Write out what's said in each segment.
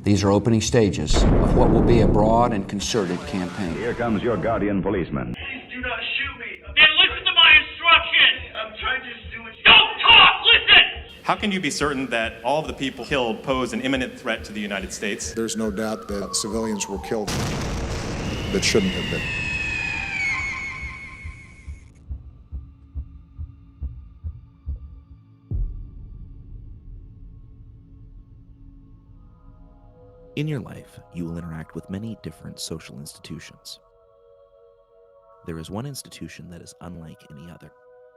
These are opening stages of what will be a broad and concerted campaign. Here comes your guardian policeman. Please do not shoot me. Then listen to my instructions. I'm trying to do it. Don't talk! Listen! How can you be certain that all of the people killed pose an imminent threat to the United States? There's no doubt that civilians were killed that shouldn't have been. In your life, you will interact with many different social institutions. There is one institution that is unlike any other,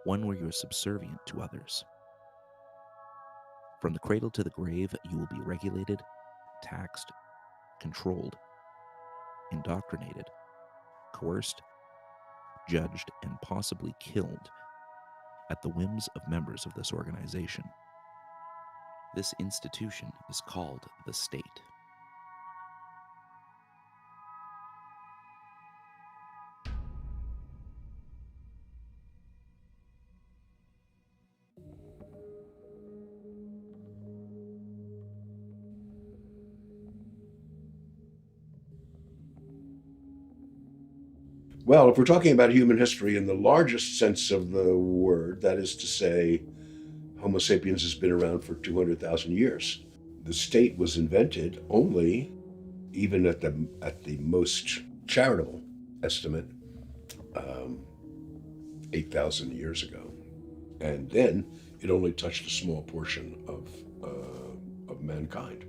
one where you are subservient to others. From the cradle to the grave, you will be regulated, taxed, controlled, indoctrinated, coerced, judged, and possibly killed at the whims of members of this organization. This institution is called the state. Well, if we're talking about human history in the largest sense of the word, that is to say, Homo sapiens has been around for 200,000 years. The state was invented only, even at the most charitable estimate, 8,000 years ago. And then it only touched a small portion of mankind.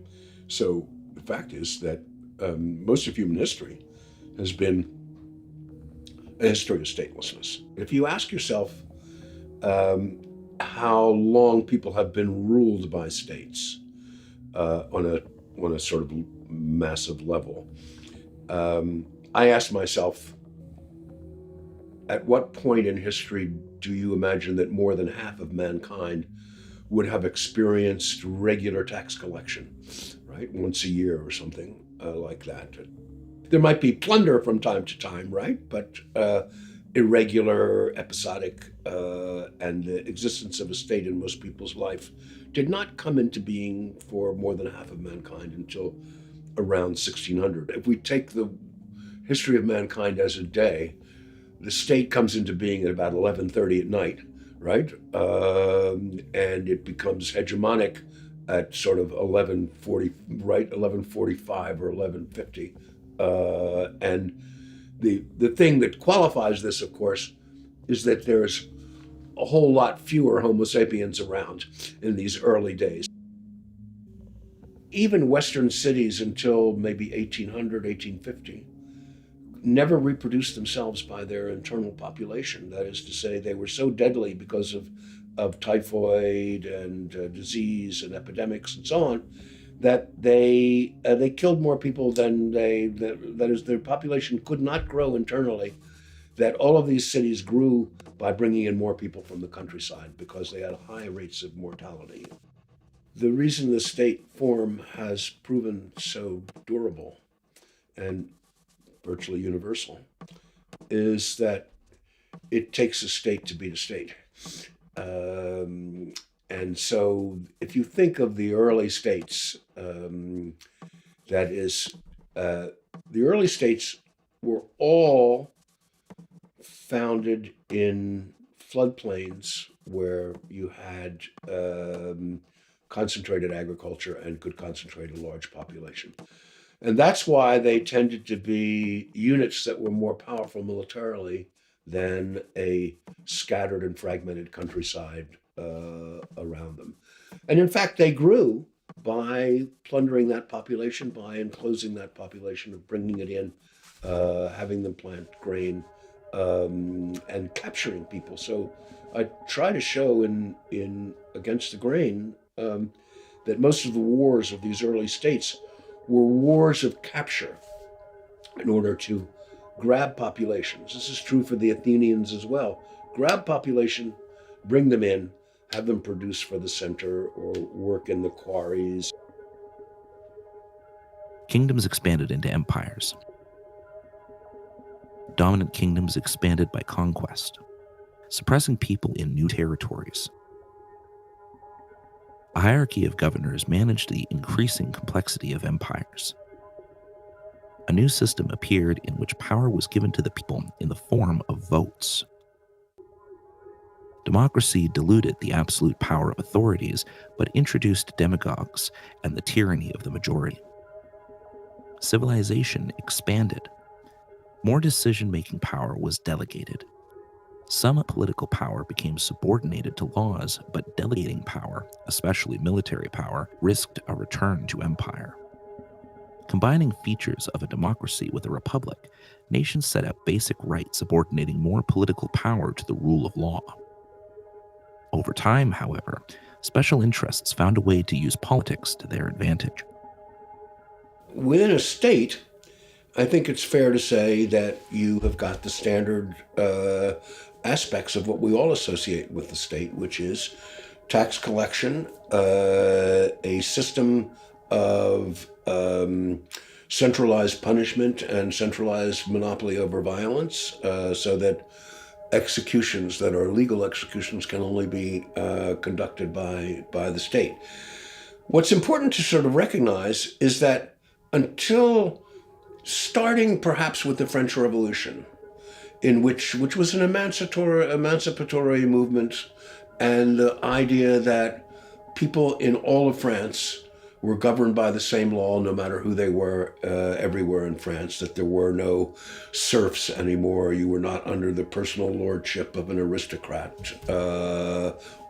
So the fact is that most of human history has been a history of statelessness. If you ask yourself how long people have been ruled by states on a sort of massive level, I ask myself, at what point in history do you imagine that more than half of mankind would have experienced regular tax collection, right? Once a year or something like that. There might be plunder from time to time, right? But irregular, episodic, and the existence of a state in most people's life did not come into being for more than half of mankind until around 1600. If we take the history of mankind as a day, the state comes into being at about 11:30 at night, right? And it becomes hegemonic at sort of 11:40, right? 11:45 or 11:50. And the thing that qualifies this, of course, is that there's a whole lot fewer Homo sapiens around in these early days. Even Western cities until maybe 1800, 1850, never reproduced themselves by their internal population. That is to say, they were so deadly because of typhoid and disease and epidemics and so on, that they killed more people than that is, their population could not grow internally, that all of these cities grew by bringing in more people from the countryside because they had high rates of mortality. The reason the state form has proven so durable and virtually universal is that it takes a state to beat a state. And so if you think of the early states, that is, the early states were all founded in floodplains where you had concentrated agriculture and could concentrate a large population. And that's why they tended to be units that were more powerful militarily than a scattered and fragmented countryside around them. And in fact, they grew by plundering that population, by enclosing that population, of bringing it in, having them plant grain, and capturing people. So I try to show in Against the Grain that most of the wars of these early states were wars of capture in order to grab populations. This is true for the Athenians as well. Grab population, bring them in, have them produce for the center or work in the quarries. Kingdoms expanded into empires. Dominant kingdoms expanded by conquest, suppressing people in new territories. A hierarchy of governors managed the increasing complexity of empires. A new system appeared in which power was given to the people in the form of votes. Democracy diluted the absolute power of authorities, but introduced demagogues and the tyranny of the majority. Civilization expanded. More decision-making power was delegated. Some political power became subordinated to laws, but delegating power, especially military power, risked a return to empire. Combining features of a democracy with a republic, nations set up basic rights subordinating more political power to the rule of law. Over time, however, special interests found a way to use politics to their advantage. Within a state, I think it's fair to say that you have got the standard aspects of what we all associate with the state, which is tax collection, a system of centralized punishment and centralized monopoly over violence, so that executions that are legal executions can only be conducted by the state. What's important to sort of recognize is that until starting perhaps with the French Revolution, which was an emancipatory movement, and the idea that people in all of France were governed by the same law no matter who they were everywhere in France, that there were no serfs anymore. You were not under the personal lordship of an aristocrat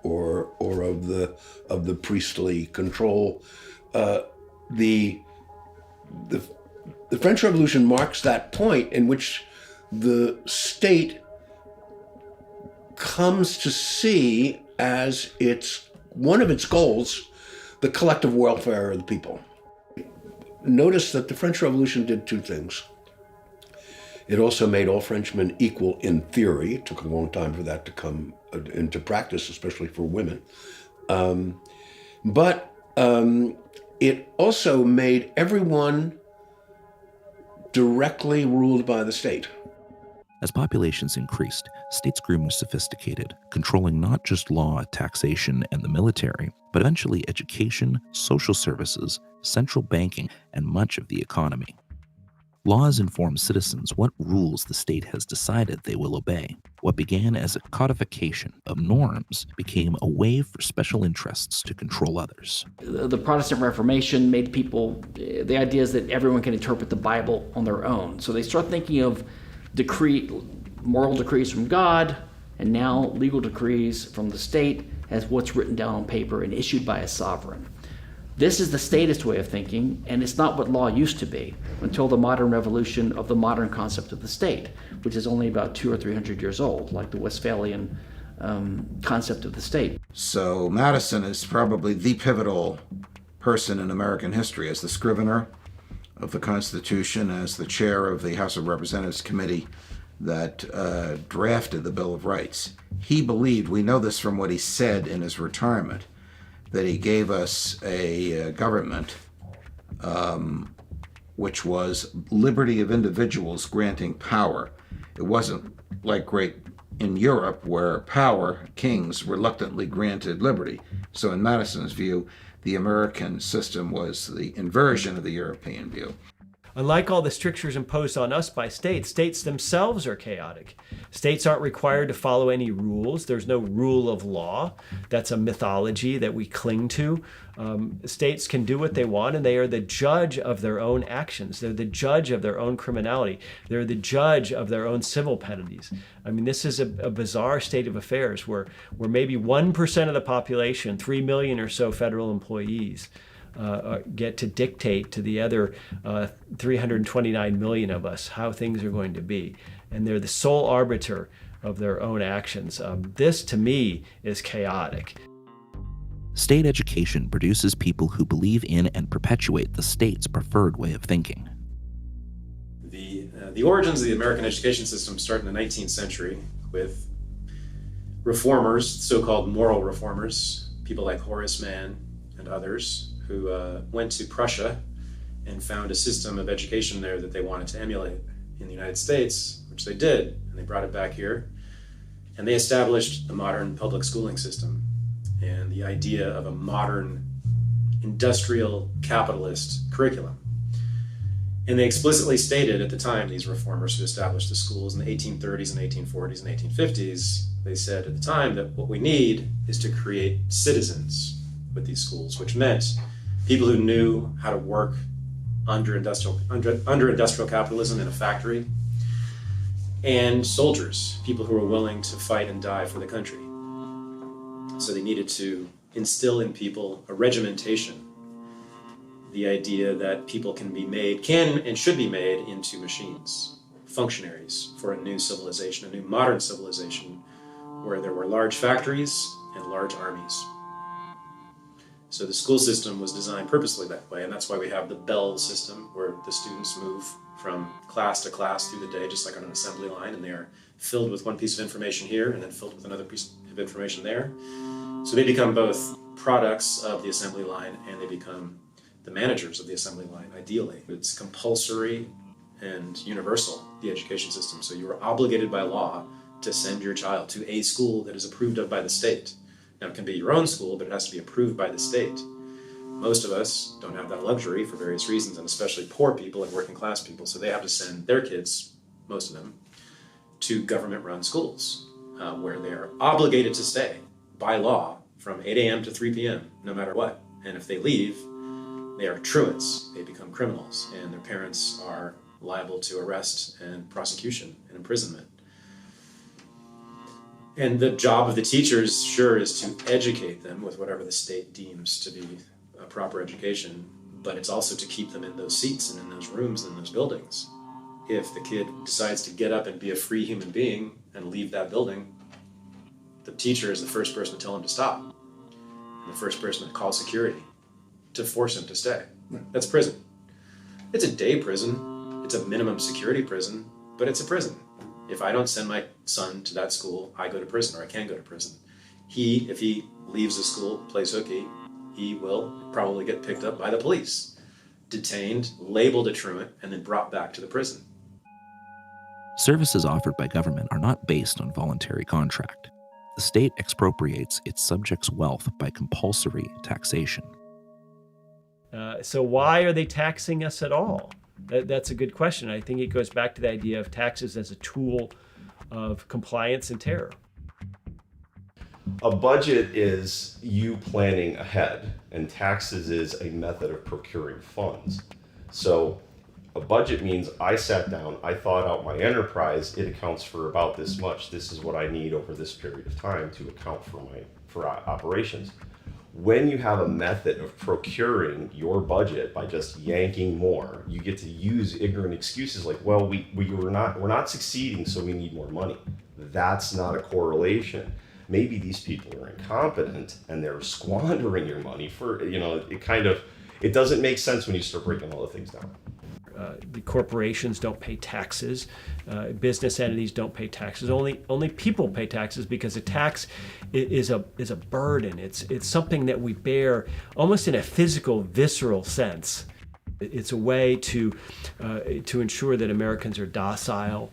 or of the priestly control. The French Revolution marks that point in which the state comes to see as one of its goals the collective welfare of the people. Notice that the French Revolution did two things. It also made all Frenchmen equal in theory. It took a long time for that to come into practice, especially for women. But it also made everyone directly ruled by the state. As populations increased, states grew more sophisticated, controlling not just law, taxation, and the military, but eventually education, social services, central banking, and much of the economy. Laws inform citizens what rules the state has decided they will obey. What began as a codification of norms became a way for special interests to control others. The Protestant Reformation made people, the idea is that everyone can interpret the Bible on their own. So they start thinking of moral decrees from God, and now legal decrees from the state as what's written down on paper and issued by a sovereign. This is the statist way of thinking, and it's not what law used to be until the modern revolution of the modern concept of the state, which is only about 200 or 300 years old, like the Westphalian concept of the state. So Madison is probably the pivotal person in American history as the scrivener of the Constitution, as the chair of the House of Representatives committee that drafted the Bill of Rights. He believed, we know this from what he said in his retirement, that he gave us a government which was liberty of individuals granting power. It wasn't like in Europe where power, kings reluctantly granted liberty. So in Madison's view, the American system was the inversion of the European view. Unlike all the strictures imposed on us by states, states themselves are chaotic. States aren't required to follow any rules. There's no rule of law. That's a mythology that we cling to. States can do what they want, and they are the judge of their own actions. They're the judge of their own criminality. They're the judge of their own civil penalties. I mean, this is a bizarre state of affairs where maybe 1% of the population, 3 million or so federal employees, get to dictate to the other 329 million of us how things are going to be. And they're the sole arbiter of their own actions. This, to me, is chaotic. State education produces people who believe in and perpetuate the state's preferred way of thinking. The origins of the American education system start in the 19th century with reformers, so-called moral reformers, people like Horace Mann and others, who went to Prussia and found a system of education there that they wanted to emulate in the United States, which they did, and they brought it back here. And they established the modern public schooling system. and the idea of a modern industrial capitalist curriculum. And they explicitly stated at the time, these reformers who established the schools in the 1830s and 1840s and 1850s, they said at the time that what we need is to create citizens with these schools, which meant people who knew how to work under industrial capitalism in a factory, and soldiers, people who were willing to fight and die for the country. So they needed to instill in people a regimentation, the idea that people can and should be made into machines, functionaries for a new civilization, a new modern civilization, where there were large factories and large armies. So the school system was designed purposely that way, and that's why we have the bell system, where the students move from class to class through the day, just like on an assembly line, and they are filled with one piece of information here and then filled with another piece of information there. So they become both products of the assembly line and they become the managers of the assembly line, ideally. It's compulsory and universal, the education system. So you are obligated by law to send your child to a school that is approved of by the state. Now, it can be your own school, but it has to be approved by the state. Most of us don't have that luxury for various reasons, and especially poor people and working class people, so they have to send their kids, most of them, to government-run schools, where they are obligated to stay by law from 8 a.m. to 3 p.m., no matter what. And if they leave, they are truants. They become criminals, and their parents are liable to arrest and prosecution and imprisonment. And the job of the teachers, sure, is to educate them with whatever the state deems to be a proper education, but it's also to keep them in those seats and in those rooms and in those buildings. If the kid decides to get up and be a free human being and leave that building, the teacher is the first person to tell him to stop, and the first person to call security to force him to stay. That's prison. It's a day prison. It's a minimum security prison, but it's a prison. If I don't send my son to that school, I go to prison, or I can go to prison. If he leaves the school, plays hooky, he will probably get picked up by the police, detained, labeled a truant, and then brought back to the prison. Services offered by government are not based on voluntary contract. The state expropriates its subjects' wealth by compulsory taxation. So why are they taxing us at all? That's a good question. I think it goes back to the idea of taxes as a tool of compliance and terror. A budget is you planning ahead, and taxes is a method of procuring funds. So a budget means I sat down, I thought out my enterprise, it accounts for about this much. This is what I need over this period of time to account for operations. When you have a method of procuring your budget by just yanking more, you get to use ignorant excuses like, well, we're not succeeding, so we need more money. That's not a correlation. Maybe these people are incompetent and they're squandering your money for, it doesn't make sense when you start breaking all the things down. The corporations don't pay taxes. Business entities don't pay taxes. Only people pay taxes, because a tax is a burden. It's something that we bear almost in a physical, visceral sense. It's a way to ensure that Americans are docile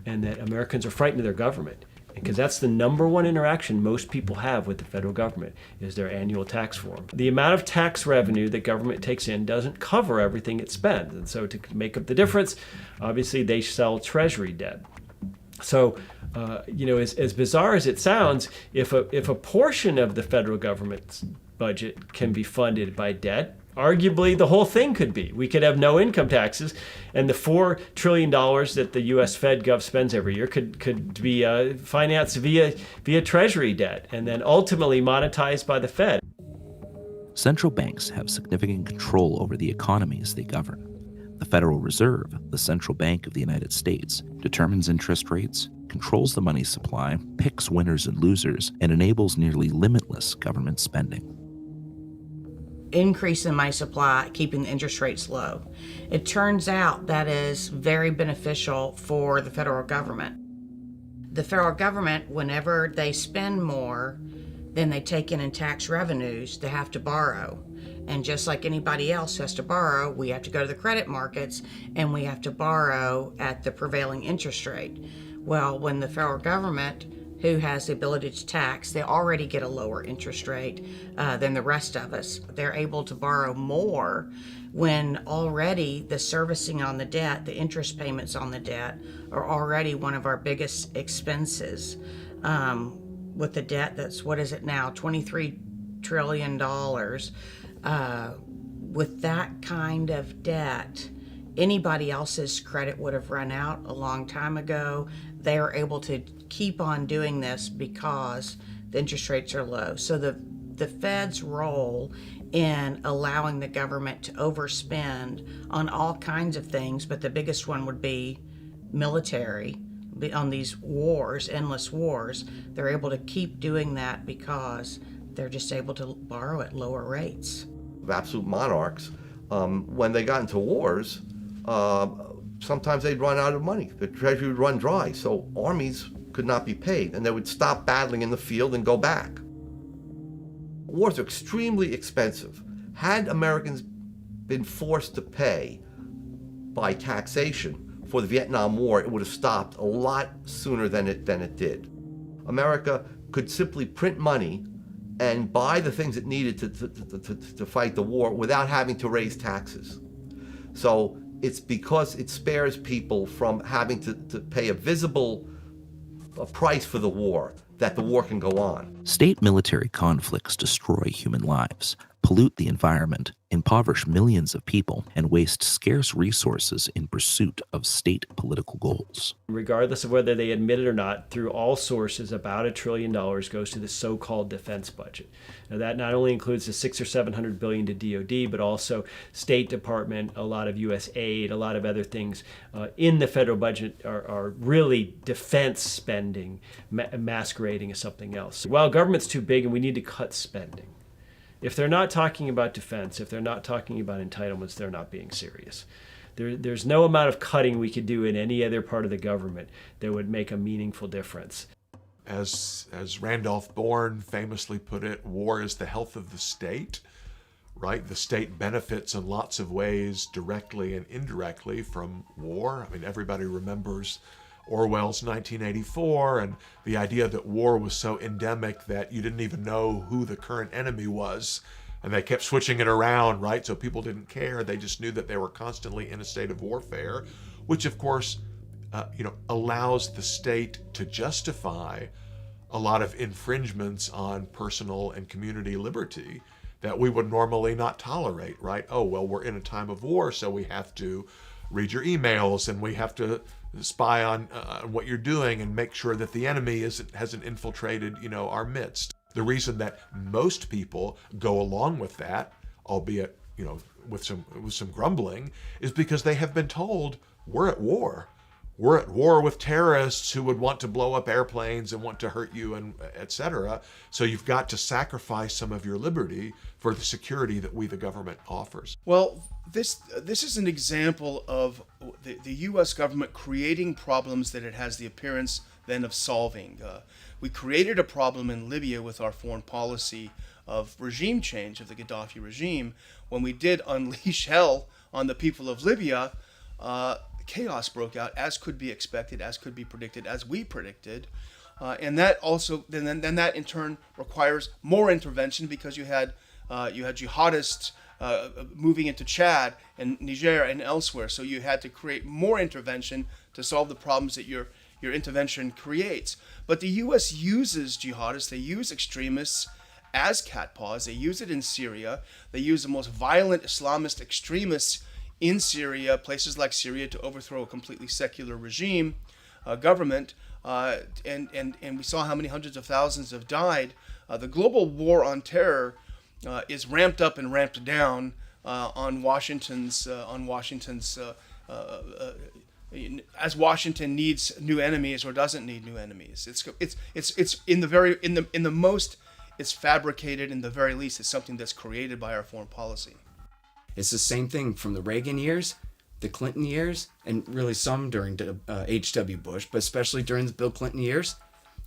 and that Americans are frightened of their government. Because that's the number one interaction most people have with the federal government, is their annual tax form. The amount of tax revenue that government takes in doesn't cover everything it spends. And so to make up the difference, obviously they sell treasury debt. So, as bizarre as it sounds, if a portion of the federal government's budget can be funded by debt, arguably the whole thing could be. We could have no income taxes, and the $4 trillion that the U.S. Fed Gov spends every year could be financed via treasury debt, and then ultimately monetized by the Fed. Central banks have significant control over the economies they govern. The Federal Reserve, the central bank of the United States, determines interest rates, controls the money supply, picks winners and losers, and enables nearly limitless government spending. Increase in money supply, keeping the interest rates low. It turns out that is very beneficial for the federal government. The federal government, whenever they spend more than they take in tax revenues, they have to borrow. And just like anybody else who has to borrow, we have to go to the credit markets and we have to borrow at the prevailing interest rate. Well, when the federal government who has the ability to tax, they already get a lower interest rate than the rest of us. They're able to borrow more when already the servicing on the debt, the interest payments on the debt, are already one of our biggest expenses. With the debt that's, what is it now, $23 trillion. With that kind of debt, anybody else's credit would have run out a long time ago. They are able to keep on doing this because the interest rates are low. So the Fed's role in allowing the government to overspend on all kinds of things, but the biggest one would be military, on these wars, endless wars. They're able to keep doing that because they're just able to borrow at lower rates. Absolute monarchs, when they got into wars, sometimes they'd run out of money. The treasury would run dry, so armies could not be paid, and they would stop battling in the field and go back. Wars are extremely expensive. Had Americans been forced to pay by taxation for the Vietnam War, it would have stopped a lot sooner than it did. America could simply print money and buy the things it needed to fight the war without having to raise taxes. So it's because it spares people from having to pay a visible price for the war that the war can go on. State-military conflicts destroy human lives, pollute the environment, impoverish millions of people, and waste scarce resources in pursuit of state political goals. Regardless of whether they admit it or not, through all sources, about $1 trillion goes to the so-called defense budget. Now, that not only includes the $600 or $700 billion to DoD, but also State Department, a lot of U.S. aid, a lot of other things in the federal budget are really defense spending masquerading as something else. Well, government's too big and we need to cut spending. If they're not talking about defense, if they're not talking about entitlements, they're not being serious. There's no amount of cutting we could do in any other part of the government that would make a meaningful difference. As Randolph Bourne famously put it, war is the health of the state, right? The state benefits in lots of ways, directly and indirectly, from war. I mean, everybody remembers Orwell's 1984 and the idea that war was so endemic that you didn't even know who the current enemy was, and they kept switching it around, right? So people didn't care. They just knew that they were constantly in a state of warfare, which of course allows the state to justify a lot of infringements on personal and community liberty that we would normally not tolerate, right? Oh, well, we're in a time of war, so we have to read your emails and we have to spy on what you're doing and make sure that the enemy hasn't infiltrated, our midst. The reason that most people go along with that, albeit, with some grumbling, is because they have been told we're at war. We're at war with terrorists who would want to blow up airplanes and want to hurt you, and etc. So you've got to sacrifice some of your liberty for the security that we, the government, offers. Well, this is an example of the U.S. government creating problems that it has the appearance then of solving. We created a problem in Libya with our foreign policy of regime change of the Gaddafi regime. When we did unleash hell on the people of Libya, chaos broke out, as could be expected, as could be predicted, as we predicted. And that also, then that in turn requires more intervention because you had jihadists moving into Chad and Niger and elsewhere. So you had to create more intervention to solve the problems that your intervention creates. But the U.S. uses jihadists, they use extremists as cat paws. They use it in Syria. They use the most violent Islamist extremists in Syria, places like Syria, to overthrow a completely secular regime, government, and we saw how many hundreds of thousands have died. The global war on terror is ramped up and ramped down on Washington's as Washington needs new enemies or doesn't need new enemies. It's fabricated. In the very least, it's something that's created by our foreign policy. It's the same thing from the Reagan years, the Clinton years, and really some during H.W. Bush, but especially during the Bill Clinton years.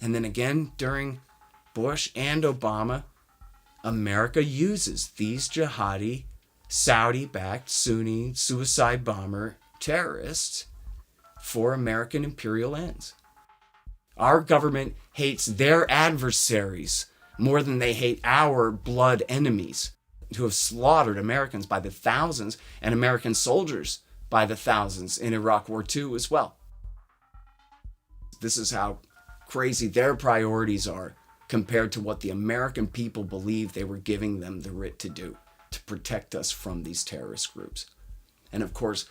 And then again during Bush and Obama, America uses these jihadi, Saudi-backed Sunni suicide bomber terrorists for American imperial ends. Our government hates their adversaries more than they hate our blood enemies who have slaughtered Americans by the thousands and American soldiers by the thousands in Iraq War II as well. This is how crazy their priorities are compared to what the American people believe they were giving them the writ to do, to protect us from these terrorist groups. And of course,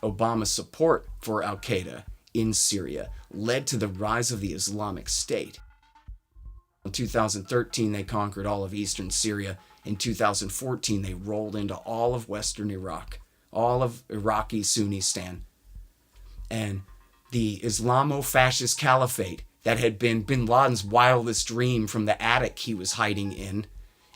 Obama's support for al-Qaeda in Syria led to the rise of the Islamic State. In 2013, they conquered all of eastern Syria. In 2014, they rolled into all of western Iraq, all of Iraqi Sunnistan. And the Islamo-fascist caliphate that had been bin Laden's wildest dream from the attic he was hiding in,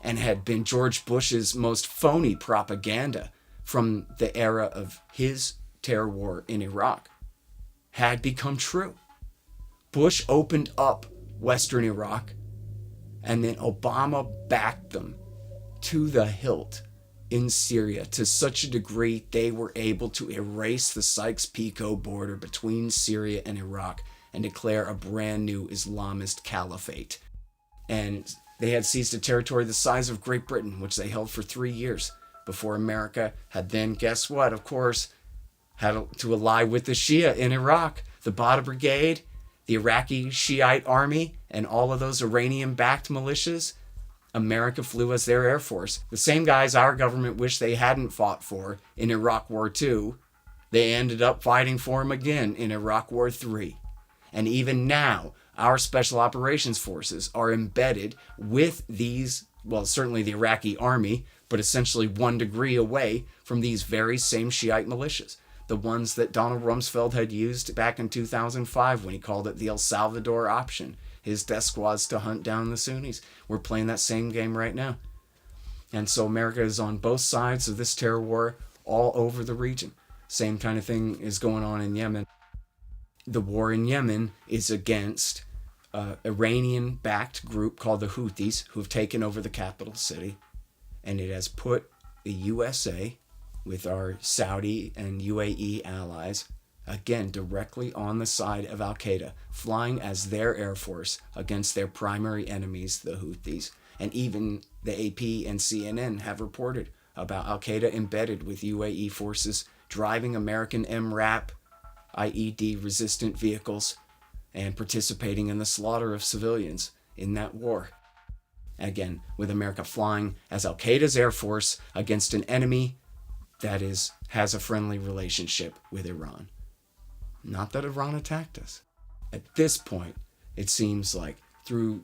and had been George Bush's most phony propaganda from the era of his terror war in Iraq, had become true. Bush opened up western Iraq, and then Obama backed them to the hilt in Syria to such a degree they were able to erase the Sykes-Picot border between Syria and Iraq and declare a brand new Islamist caliphate. And they had seized a territory the size of Great Britain, which they held for 3 years before America had then, guess what, of course, had to ally with the Shia in Iraq, the Badr Brigade, the Iraqi Shiite army, and all of those Iranian-backed militias. America flew as their air force. The same guys our government wished they hadn't fought for in Iraq War II, they ended up fighting for them again in Iraq War III. And even now, our special operations forces are embedded with these, well, certainly the Iraqi army, but essentially 1 degree away from these very same Shiite militias. The ones that Donald Rumsfeld had used back in 2005 when he called it the El Salvador option. His death squads to hunt down the Sunnis. We're playing that same game right now. And so America is on both sides of this terror war all over the region. Same kind of thing is going on in Yemen. The war in Yemen is against an Iranian-backed group called the Houthis, who have taken over the capital city. And it has put the USA, with our Saudi and UAE allies, again, directly on the side of al-Qaeda, flying as their air force against their primary enemies, the Houthis. And even the AP and CNN have reported about al-Qaeda embedded with UAE forces driving American MRAP, IED-resistant vehicles, and participating in the slaughter of civilians in that war. Again, with America flying as al-Qaeda's air force against an enemy that has a friendly relationship with Iran. Not that Iran attacked us. At this point, it seems like through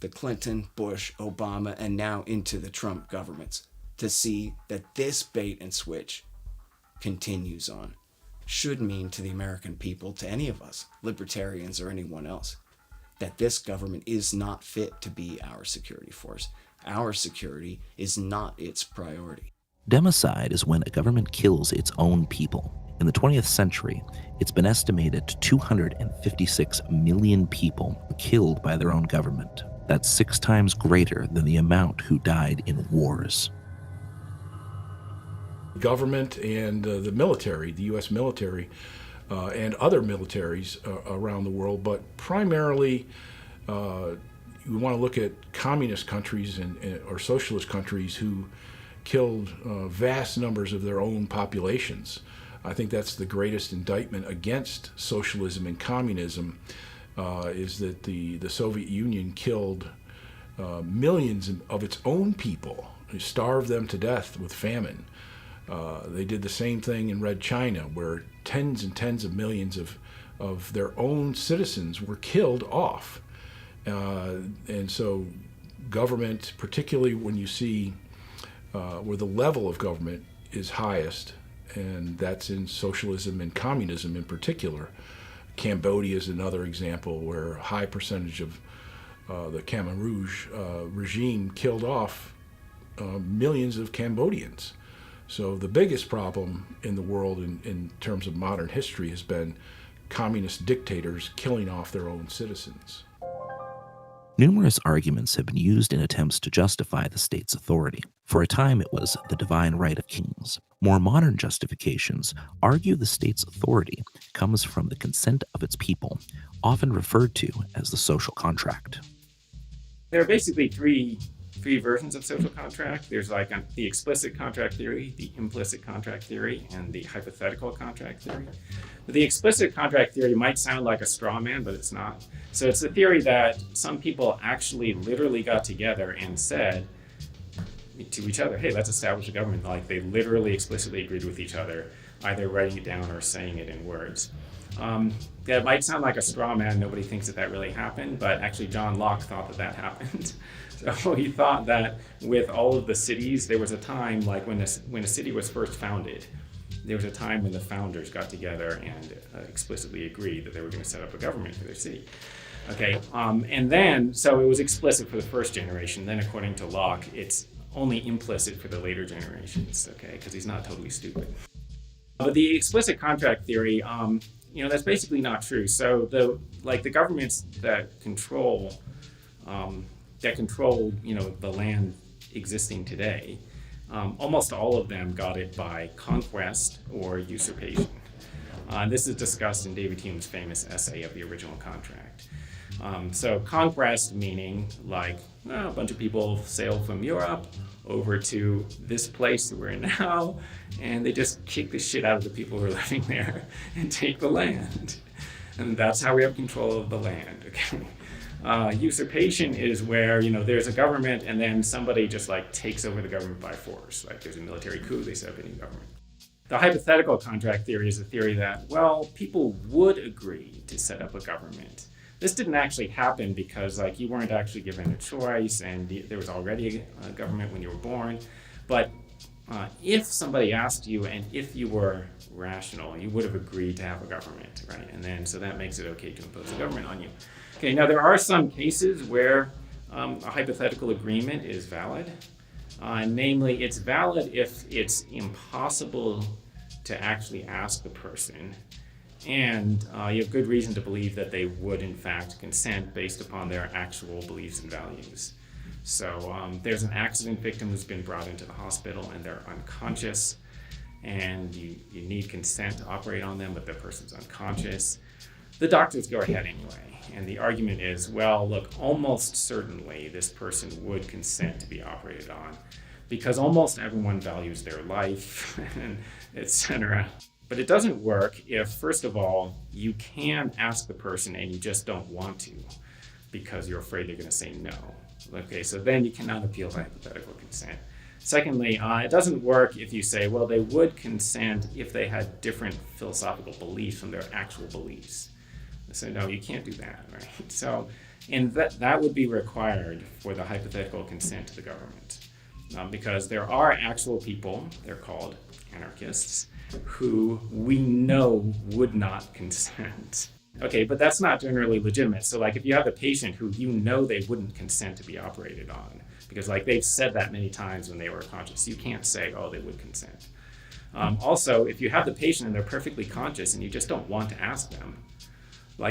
the Clinton, Bush, Obama, and now into the Trump governments, to see that this bait and switch continues on should mean to the American people, to any of us, libertarians or anyone else, that this government is not fit to be our security force. Our security is not its priority. Democide is when a government kills its own people. In the 20th century, it's been estimated 256 million people were killed by their own government. That's 6 times greater than the amount who died in wars. Government and the military, the U.S. military, and other militaries around the world, but primarily you want to look at communist countries or socialist countries who killed vast numbers of their own populations. I think that's the greatest indictment against socialism and communism, is that the Soviet Union killed millions of its own people, starved them to death with famine. They did the same thing in Red China, where tens and tens of millions of their own citizens were killed off. And so government, particularly when you see where the level of government is highest, and that's in socialism and communism in particular. Cambodia is another example where a high percentage of the Khmer Rouge regime killed off millions of Cambodians. So the biggest problem in the world in terms of modern history has been communist dictators killing off their own citizens. Numerous arguments have been used in attempts to justify the state's authority. For a time, it was the divine right of kings. More modern justifications argue the state's authority comes from the consent of its people, often referred to as the social contract. There are basically three versions of social contract. There's like the explicit contract theory, the implicit contract theory, and the hypothetical contract theory. But the explicit contract theory might sound like a straw man, but it's not. So it's the theory that some people actually literally got together and said to each other, hey, let's establish a government. Like they literally explicitly agreed with each other, either writing it down or saying it in words. That might sound like a straw man. Nobody thinks that really happened, but actually John Locke thought that happened. So he thought that with all of the cities, there was a time like when a city was first founded, there was a time when the founders got together and explicitly agreed that they were going to set up a government for their city. Okay, and then, so it was explicit for the first generation. Then according to Locke, it's only implicit for the later generations, okay, because he's not totally stupid. But the explicit contract theory, that's basically not true. So the governments that control, the land existing today, almost all of them got it by conquest or usurpation. This is discussed in David Hume's famous essay of the original contract. So conquest meaning like a bunch of people sail from Europe over to this place that we're in now, and they just kick the shit out of the people who are living there and take the land. And that's how we have control of the land, okay? Usurpation is where, there's a government and then somebody just like takes over the government by force. Like there's a military coup, they set up a new government. The hypothetical contract theory is a theory that, people would agree to set up a government. This didn't actually happen because you weren't actually given a choice and there was already a government when you were born. But if somebody asked you and if you were rational, you would have agreed to have a government, right? And then, so that makes it okay to impose a government on you. Okay, now there are some cases where a hypothetical agreement is valid. Namely, it's valid if it's impossible to actually ask the person, and you have good reason to believe that they would in fact consent based upon their actual beliefs and values. So there's an accident victim who's been brought into the hospital and they're unconscious, and you need consent to operate on them, but the person's unconscious. The doctors go ahead anyway, and the argument is, almost certainly this person would consent to be operated on because almost everyone values their life, and etc. But it doesn't work if, first of all, you can ask the person and you just don't want to because you're afraid they're going to say no. Okay, so then you cannot appeal to hypothetical consent. Secondly, it doesn't work if you say, they would consent if they had different philosophical beliefs from their actual beliefs. So no, you can't do that, right? So, and that would be required for the hypothetical consent to the government. Because there are actual people, they're called anarchists, who we know would not consent. Okay, but that's not generally legitimate. So if you have a patient who they wouldn't consent to be operated on, because they've said that many times when they were conscious, you can't say, they would consent. Also, if you have the patient and they're perfectly conscious and you just don't want to ask them,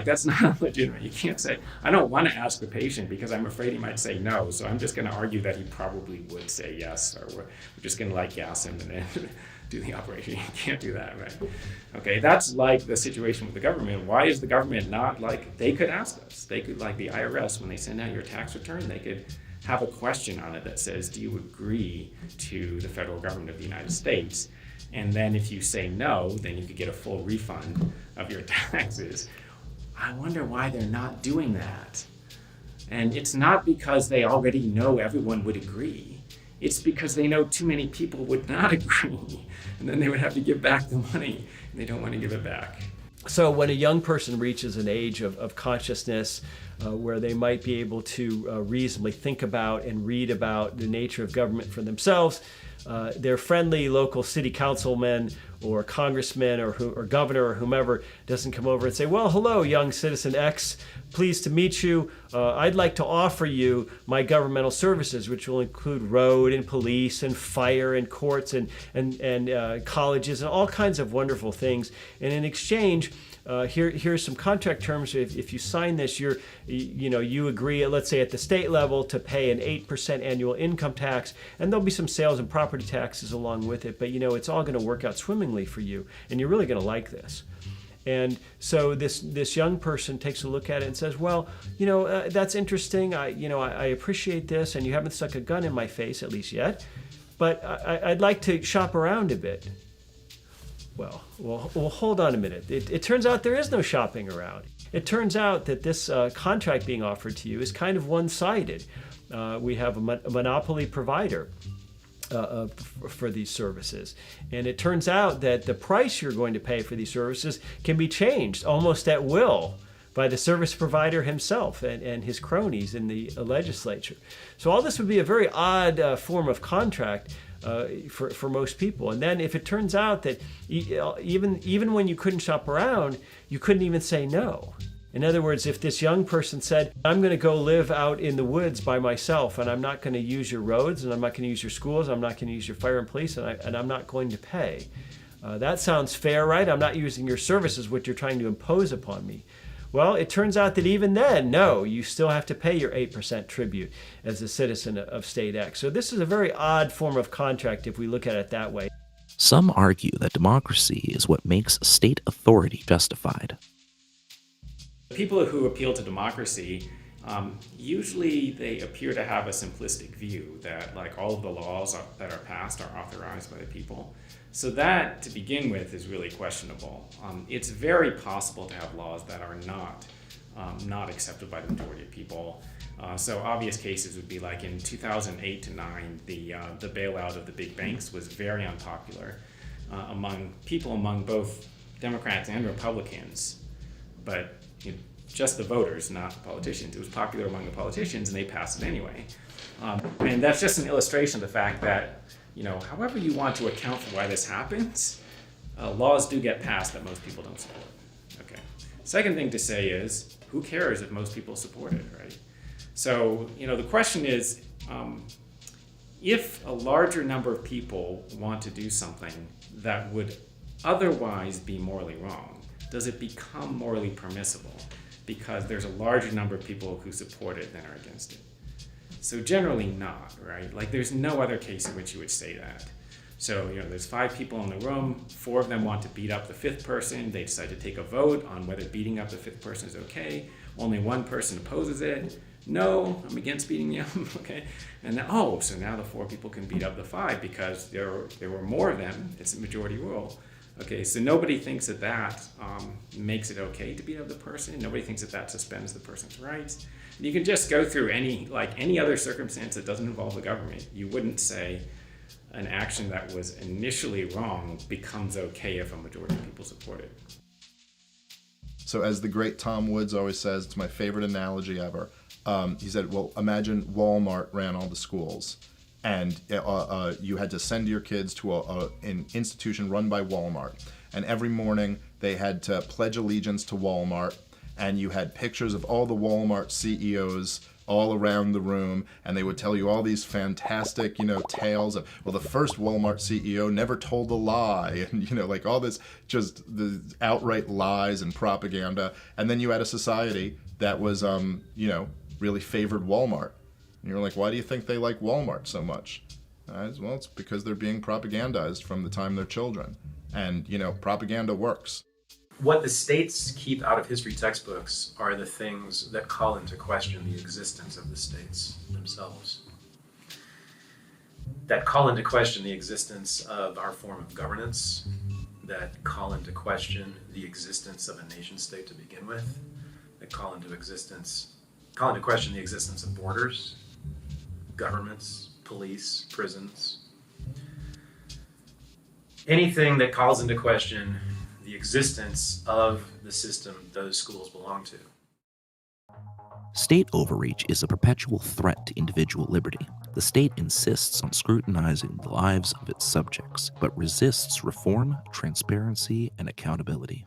that's not legitimate. You can't say, I don't want to ask the patient because I'm afraid he might say no, so I'm just going to argue that he probably would say yes, or we're just going to gas him and then do the operation. You can't do that, right? Okay, that's the situation with the government. Why is the government not they could ask us. They could, the IRS, when they send out your tax return, they could have a question on it that says, do you agree to the federal government of the United States? And then if you say no, then you could get a full refund of your taxes. I wonder why they're not doing that. And it's not because they already know everyone would agree. It's because they know too many people would not agree. And then they would have to give back the money, and they don't want to give it back. So when a young person reaches an age of consciousness where they might be able to reasonably think about and read about the nature of government for themselves, their friendly local city councilman or congressman or governor or whomever doesn't come over and say, hello, young citizen X, pleased to meet you. I'd like to offer you my governmental services, which will include road and police and fire and courts and colleges and all kinds of wonderful things. And in exchange, here's some contract terms. If you sign this, you agree, let's say at the state level, to pay an 8% annual income tax, and there'll be some sales and property taxes along with it, but it's all going to work out swimmingly for you, and you're really going to like this. And so this young person takes a look at it and says, well, that's interesting. I appreciate this, and you haven't stuck a gun in my face, at least yet, but I'd like to shop around a bit. Well, hold on a minute. It turns out there is no shopping around. It turns out that this contract being offered to you is kind of one-sided. We have a monopoly provider for these services. And it turns out that the price you're going to pay for these services can be changed almost at will by the service provider himself and his cronies in the legislature. So all this would be a very odd form of contract for most people. And then if it turns out that even when you couldn't shop around, you couldn't even say no. In other words, if this young person said, I'm going to go live out in the woods by myself, and I'm not going to use your roads, and I'm not going to use your schools, I'm not going to use your fire and police, and I'm not going to pay. That sounds fair, right? I'm not using your services, what you're trying to impose upon me. Well, it turns out that even then, no, you still have to pay your 8% tribute as a citizen of State X. So this is a very odd form of contract if we look at it that way. Some argue that democracy is what makes state authority justified. People who appeal to democracy, usually they appear to have a simplistic view that all of the laws that are passed are authorized by the people. So that, to begin with, is really questionable. It's very possible to have laws that are not accepted by the majority of people. So obvious cases would be like in 2008 to 9, the bailout of the big banks was very unpopular among both Democrats and Republicans, but just the voters, not the politicians. It was popular among the politicians, and they passed it anyway. And that's just an illustration of the fact that, however you want to account for why this happens, laws do get passed that most people don't support. Okay. Second thing to say is, who cares if most people support it, right? So, the question is, if a larger number of people want to do something that would otherwise be morally wrong, does it become morally permissible because there's a larger number of people who support it than are against it? So generally not, right? There's no other case in which you would say that. So, there's 5 people in the room, 4 of them want to beat up the 5th person. They decide to take a vote on whether beating up the 5th person is okay. Only 1 person opposes it. No, I'm against beating you up, okay? And now, so now the 4 people can beat up the 5 because there were more of them. It's a majority rule. Okay, so nobody thinks that makes it okay to beat up the person. Nobody thinks that suspends the person's rights. And you can just go through any other circumstance that doesn't involve the government. You wouldn't say an action that was initially wrong becomes okay if a majority of people support it. So as the great Tom Woods always says, it's my favorite analogy ever. He said, well, imagine Walmart ran all the schools. And you had to send your kids to an institution run by Walmart. And every morning they had to pledge allegiance to Walmart. And you had pictures of all the Walmart CEOs all around the room. And they would tell you all these fantastic, tales of, well, the first Walmart CEO never told a lie. And, all this, just the outright lies and propaganda. And then you had a society that was, really favored Walmart. And you're like, why do you think they like Walmart so much? Well, it's because they're being propagandized from the time they're children. And, propaganda works. What the states keep out of history textbooks are the things that call into question the existence of the states themselves. That call into question the existence of our form of governance, that call into question the existence of a nation state to begin with, that call into question the existence of borders, governments, police, prisons. Anything that calls into question the existence of the system those schools belong to. State overreach is a perpetual threat to individual liberty. The state insists on scrutinizing the lives of its subjects, but resists reform, transparency, and accountability.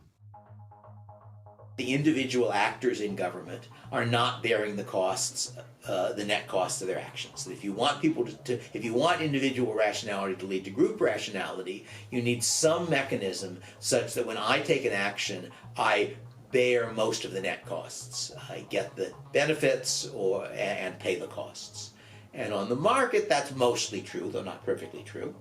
The individual actors in government are not bearing the costs, the net costs of their actions. If you want people if you want individual rationality to lead to group rationality, you need some mechanism such that when I take an action, I bear most of the net costs. I get the benefits and pay the costs. And on the market, that's mostly true, though not perfectly true,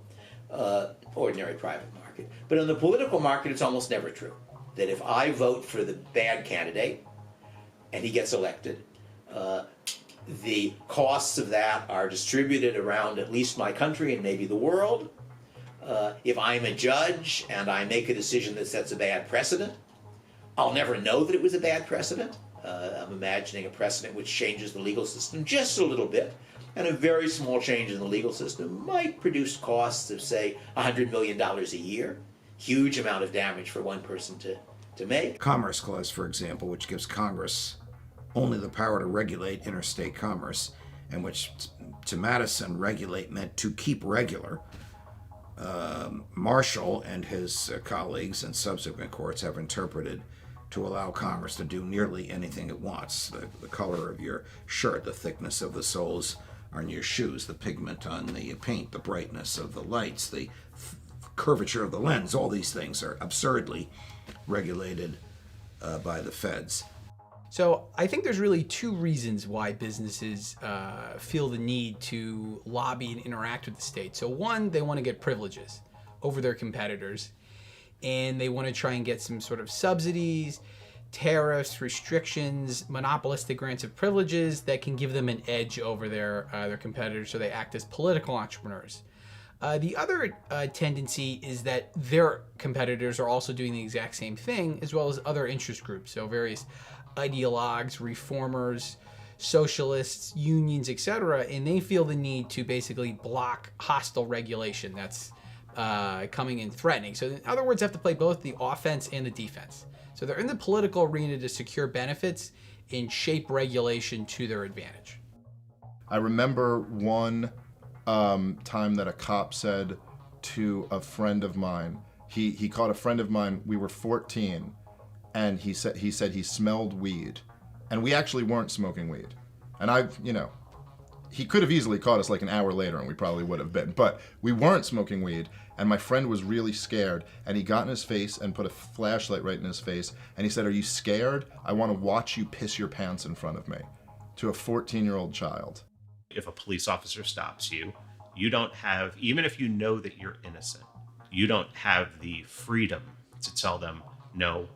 ordinary private market. But on the political market, it's almost never true. That if I vote for the bad candidate and he gets elected, the costs of that are distributed around at least my country and maybe the world. If I'm a judge and I make a decision that sets a bad precedent, I'll never know that it was a bad precedent. I'm imagining a precedent which changes the legal system just a little bit, and a very small change in the legal system might produce costs of, say, $100 million a year. Huge amount of damage for one person to make. Commerce Clause, for example, which gives Congress only the power to regulate interstate commerce, and which to Madison, regulate meant to keep regular. Marshall and his colleagues in subsequent courts have interpreted to allow Congress to do nearly anything it wants. The color of your shirt, the thickness of the soles on your shoes, the pigment on the paint, the brightness of the lights, the curvature of the lens, all these things are absurdly regulated by the feds. So I think there's really two reasons why businesses feel the need to lobby and interact with the state. So one, they want to get privileges over their competitors, and they want to try and get some sort of subsidies, tariffs, restrictions, monopolistic grants of privileges that can give them an edge over their competitors, so they act as political entrepreneurs. The other tendency is that their competitors are also doing the exact same thing, as well as other interest groups, so various ideologues, reformers, socialists, unions, etc., and they feel the need to basically block hostile regulation that's coming in threatening. So in other words, they have to play both the offense and the defense. So they're in the political arena to secure benefits and shape regulation to their advantage. I remember one time that a cop said to a friend of mine, he caught a friend of mine, we were 14, and he said he smelled weed. And we actually weren't smoking weed. And he could have easily caught us like an hour later and we probably would have been, but we weren't smoking weed. And my friend was really scared, and he got in his face and put a flashlight right in his face, and he said, "Are you scared? I want to watch you piss your pants in front of me," to a 14-year-old child. If a police officer stops you, you don't have, even if you know that you're innocent, you don't have the freedom to tell them, "No,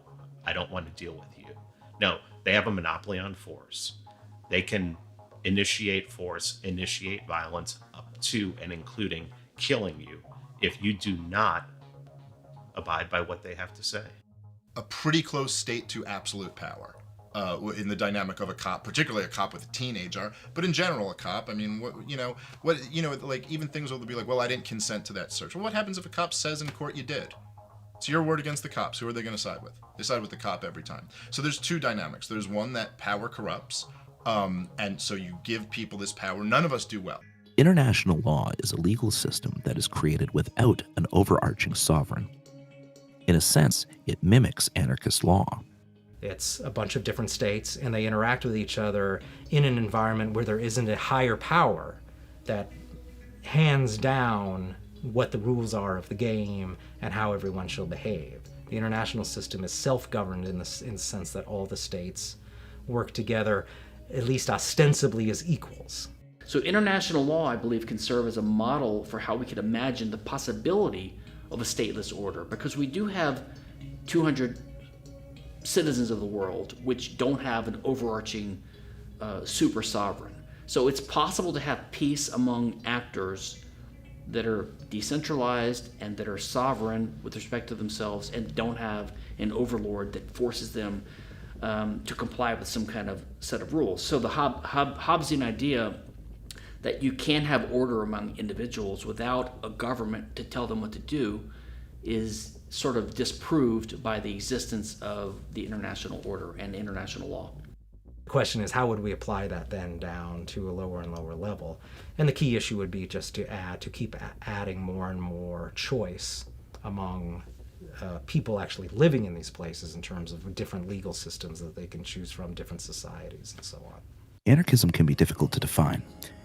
I don't want to deal with you." No, they have a monopoly on force. They can initiate force, initiate violence, up to and including killing you if you do not abide by what they have to say. A pretty close state to absolute power in the dynamic of a cop, particularly a cop with a teenager, but in general a cop. I mean, like even things will be like, well, I didn't consent to that search. Well, what happens if a cop says in court you did? It's your word against the cops. Who are they going to side with? They side with the cop every time. So there's two dynamics. There's one that power corrupts, and so you give people this power. None of us do well. International law is a legal system that is created without an overarching sovereign. In a sense, it mimics anarchist law. It's a bunch of different states, and they interact with each other in an environment where there isn't a higher power that hands down what the rules are of the game and how everyone shall behave. The international system is self-governed in the sense that all the states work together, at least ostensibly, as equals. So international law, I believe, can serve as a model for how we could imagine the possibility of a stateless order, because we do have 200 citizens of the world which don't have an overarching super sovereign. So it's possible to have peace among actors that are decentralized and that are sovereign with respect to themselves and don't have an overlord that forces them to comply with some kind of set of rules. So the Hobbesian idea that you can have order among individuals without a government to tell them what to do is sort of disproved by the existence of the international order and international law. The question is, how would we apply that then down to a lower and lower level? And the key issue would be just to keep adding more and more choice among people actually living in these places in terms of different legal systems that they can choose from, different societies, and so on. Anarchism can be difficult to define.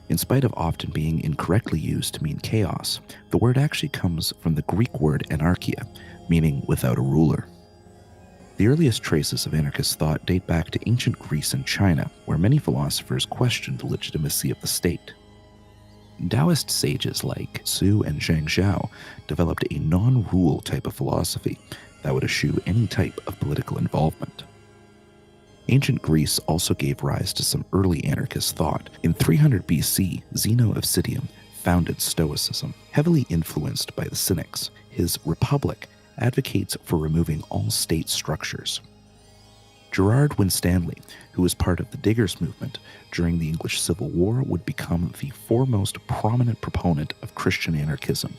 In spite of often being incorrectly used to mean chaos, the word actually comes from the Greek word anarchia, meaning without a ruler. The earliest traces of anarchist thought date back to ancient Greece and China, where many philosophers questioned the legitimacy of the state. Taoist sages like Su and Zhang Zhao developed a non-rule type of philosophy that would eschew any type of political involvement. Ancient Greece also gave rise to some early anarchist thought. In 300 BC, Zeno of Citium founded Stoicism. Heavily influenced by the Cynics, his Republic advocates for removing all state structures. Gerard Winstanley, who was part of the Diggers movement during the English Civil War, would become the foremost prominent proponent of Christian anarchism.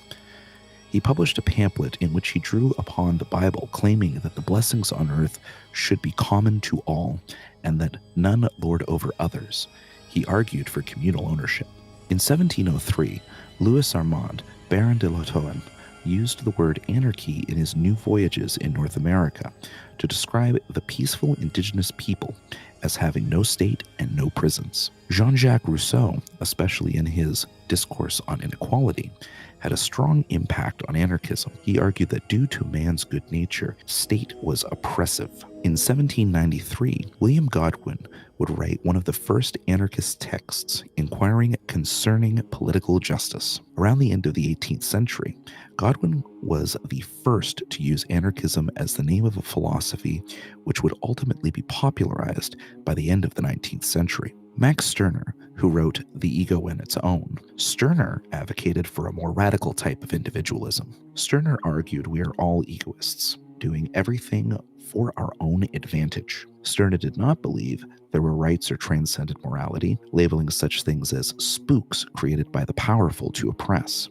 He published a pamphlet in which he drew upon the Bible, claiming that the blessings on earth should be common to all, and that none lord over others. He argued for communal ownership. In 1703, Louis Armand, Baron de Lautoin, used the word anarchy in his New Voyages in North America to describe the peaceful indigenous people as having no state and no prisons. Jean-Jacques Rousseau, especially in his Discourse on Inequality, had a strong impact on anarchism. He argued that due to man's good nature, state was oppressive. In 1793, William Godwin would write one of the first anarchist texts inquiring concerning political justice. Around the end of the 18th century, Godwin was the first to use anarchism as the name of a philosophy which would ultimately be popularized by the end of the 19th century. Max Stirner, who wrote The Ego and Its Own, Stirner advocated for a more radical type of individualism. Stirner argued we are all egoists, doing everything for our own advantage. Stirner did not believe there were rights or transcendent morality, labeling such things as spooks created by the powerful to oppress.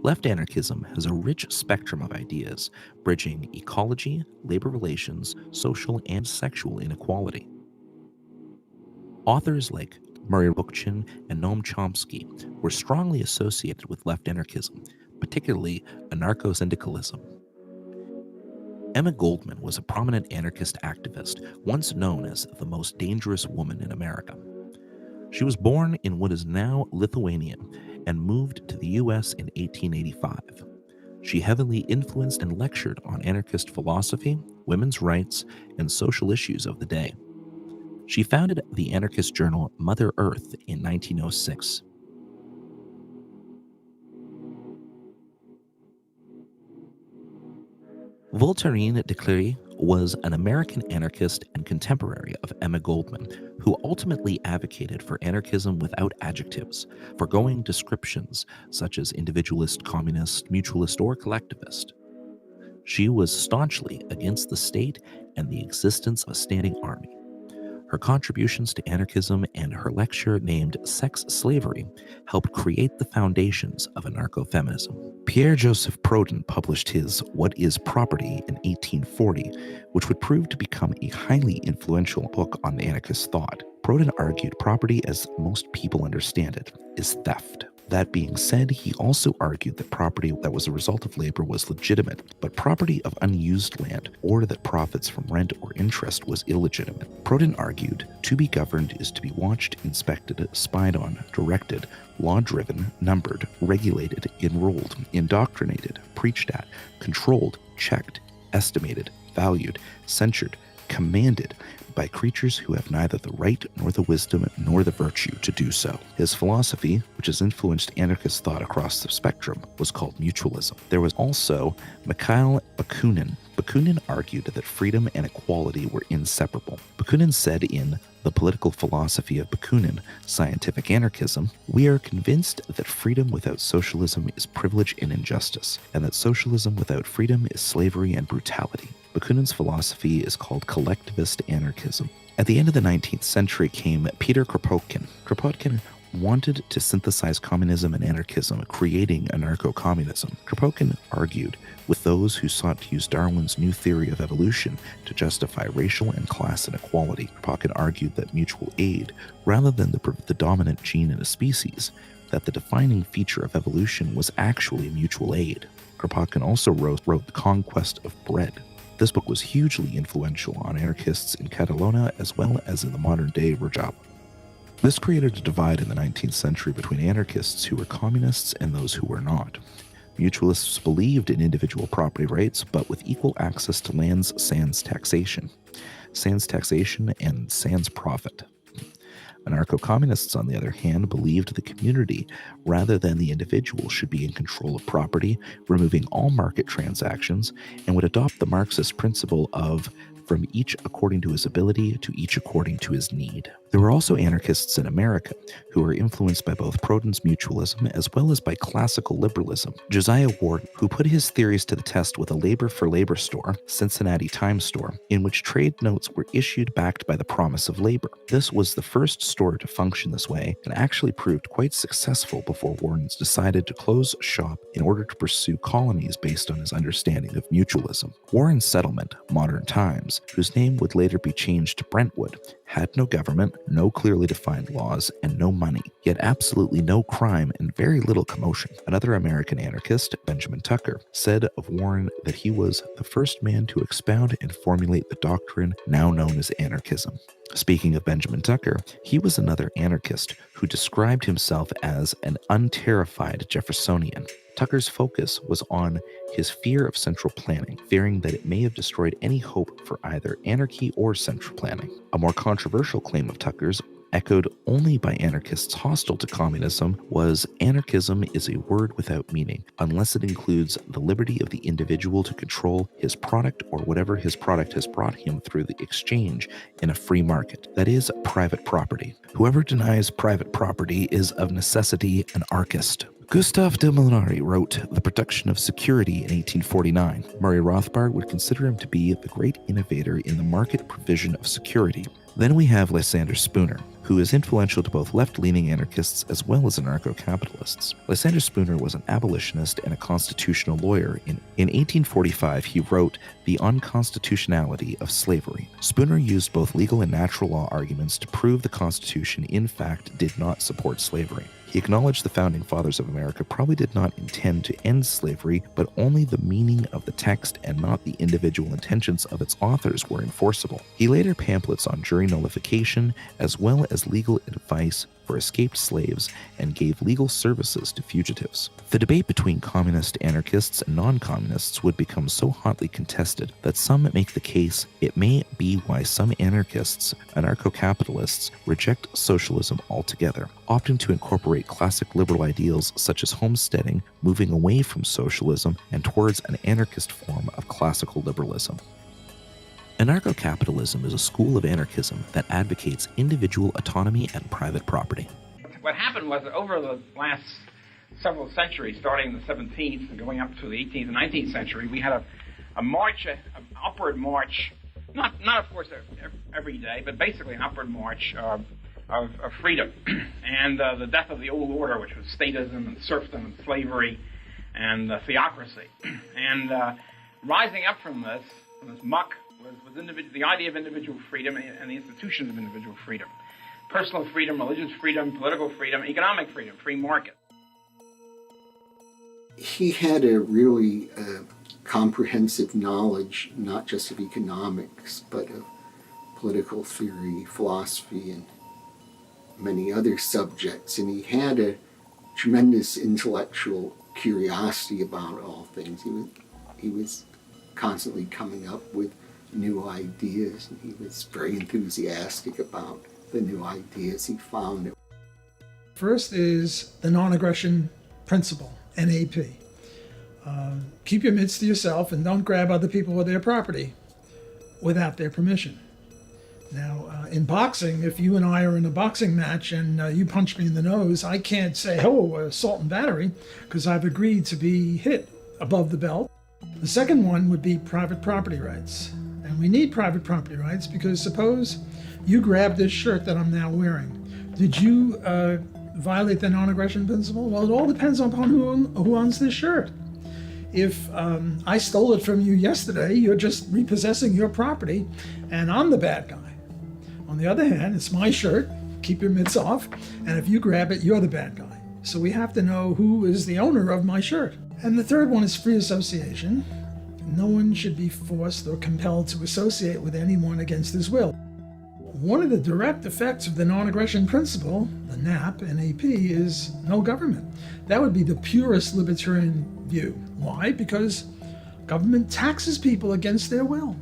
Left anarchism has a rich spectrum of ideas, bridging ecology, labor relations, social and sexual inequality. Authors like Murray Bookchin and Noam Chomsky were strongly associated with left anarchism, particularly anarcho-syndicalism. Emma Goldman was a prominent anarchist activist, once known as the most dangerous woman in America. She was born in what is now Lithuania and moved to the U.S. in 1885. She heavily influenced and lectured on anarchist philosophy, women's rights, and social issues of the day. She founded the anarchist journal Mother Earth in 1906. Voltairine de Cleyre was an American anarchist and contemporary of Emma Goldman, who ultimately advocated for anarchism without adjectives, foregoing descriptions such as individualist, communist, mutualist, or collectivist. She was staunchly against the state and the existence of a standing army. Her contributions to anarchism and her lecture named Sex Slavery helped create the foundations of anarcho-feminism. Pierre-Joseph Proudhon published his What is Property in 1840, which would prove to become a highly influential book on anarchist thought. Proudhon argued property, as most people understand it, is theft. That being said, he also argued that property that was a result of labor was legitimate, but property of unused land or that profits from rent or interest was illegitimate. Proudhon argued, to be governed is to be watched, inspected, spied on, directed, law-driven, numbered, regulated, enrolled, indoctrinated, preached at, controlled, checked, estimated, valued, censured, commanded by creatures who have neither the right nor the wisdom nor the virtue to do so. His philosophy, which has influenced anarchist thought across the spectrum, was called mutualism. There was also Mikhail Bakunin. Bakunin argued that freedom and equality were inseparable. Bakunin said in The Political Philosophy of Bakunin, Scientific Anarchism, we are convinced that freedom without socialism is privilege and injustice, and that socialism without freedom is slavery and brutality. Bakunin's philosophy is called collectivist anarchism. At the end of the 19th century came Peter Kropotkin. Kropotkin wanted to synthesize communism and anarchism, creating anarcho-communism. Kropotkin argued with those who sought to use Darwin's new theory of evolution to justify racial and class inequality. Kropotkin argued that mutual aid, rather than the dominant gene in a species, that the defining feature of evolution was actually mutual aid. Kropotkin also wrote The Conquest of Bread. This book was hugely influential on anarchists in Catalonia as well as in the modern-day Rojava. This created a divide in the 19th century between anarchists who were communists and those who were not. Mutualists believed in individual property rights, but with equal access to lands sans taxation. Sans taxation and sans profit. Anarcho-communists, on the other hand, believed the community rather than the individual should be in control of property, removing all market transactions, and would adopt the Marxist principle of from each according to his ability to each according to his need. There were also anarchists in America who were influenced by both Proudhon's mutualism as well as by classical liberalism. Josiah Wharton, who put his theories to the test with a labor-for-labor store, Cincinnati Times store, in which trade notes were issued backed by the promise of labor. This was the first store to function this way and actually proved quite successful before Wharton decided to close shop in order to pursue colonies based on his understanding of mutualism. Warren's settlement, Modern Times, whose name would later be changed to Brentwood, had no government, no clearly defined laws, and no money, yet absolutely no crime and very little commotion. Another American anarchist, Benjamin Tucker, said of Warren that he was the first man to expound and formulate the doctrine now known as anarchism. Speaking of Benjamin Tucker, he was another anarchist who described himself as an unterrified Jeffersonian. Tucker's focus was on his fear of central planning, fearing that it may have destroyed any hope for either anarchy or central planning. A more controversial claim of Tucker's, echoed only by anarchists hostile to communism, was anarchism is a word without meaning, unless it includes the liberty of the individual to control his product or whatever his product has brought him through the exchange in a free market, that is, private property. Whoever denies private property is of necessity an anarchist. Gustav de Molinari wrote The Production of Security in 1849. Murray Rothbard would consider him to be the great innovator in the market provision of security. Then we have Lysander Spooner, who is influential to both left-leaning anarchists as well as anarcho-capitalists. Lysander Spooner was an abolitionist and a constitutional lawyer. In 1845, he wrote The Unconstitutionality of Slavery. Spooner used both legal and natural law arguments to prove the Constitution, in fact, did not support slavery. He acknowledged the Founding Fathers of America probably did not intend to end slavery, but only the meaning of the text and not the individual intentions of its authors were enforceable. He later pamphlets on jury nullification, as well as legal advice for escaped slaves, and gave legal services to fugitives. The debate between communist anarchists and non-communists would become so hotly contested that some make the case it may be why some anarchists, anarcho-capitalists, reject socialism altogether, opting to incorporate classic liberal ideals such as homesteading, moving away from socialism and towards an anarchist form of classical liberalism. Anarcho-capitalism is a school of anarchism that advocates individual autonomy and private property. What happened was that over the last several centuries, starting in the 17th and going up to the 18th and 19th century, we had a march, an upward march, not of course every day, but basically an upward march of freedom. And the death of the old order, which was statism and serfdom and slavery and theocracy. And rising up from this muck, was the idea of individual freedom and the institutions of individual freedom. Personal freedom, religious freedom, political freedom, economic freedom, free market. He had a really comprehensive knowledge, not just of economics, but of political theory, philosophy, and many other subjects. And he had a tremendous intellectual curiosity about all things. He was constantly coming up with new ideas, and he was very enthusiastic about the new ideas he found. First is the non-aggression principle, NAP. Keep your mitts to yourself and don't grab other people or their property without their permission. Now, in boxing, if you and I are in a boxing match and you punch me in the nose, I can't say, oh, assault and battery, because I've agreed to be hit above the belt. The second one would be private property rights. And we need private property rights because suppose you grab this shirt that I'm now wearing. Did you violate the non-aggression principle? Well, it all depends upon who owns this shirt. If I stole it from you yesterday, you're just repossessing your property, and I'm the bad guy. On the other hand, it's my shirt, keep your mitts off, and if you grab it, you're the bad guy. So we have to know who is the owner of my shirt. And the third one is free association. No one should be forced or compelled to associate with anyone against his will. One of the direct effects of the non-aggression principle, the NAP, NAP, is no government. That would be the purest libertarian view. Why? Because government taxes people against their will.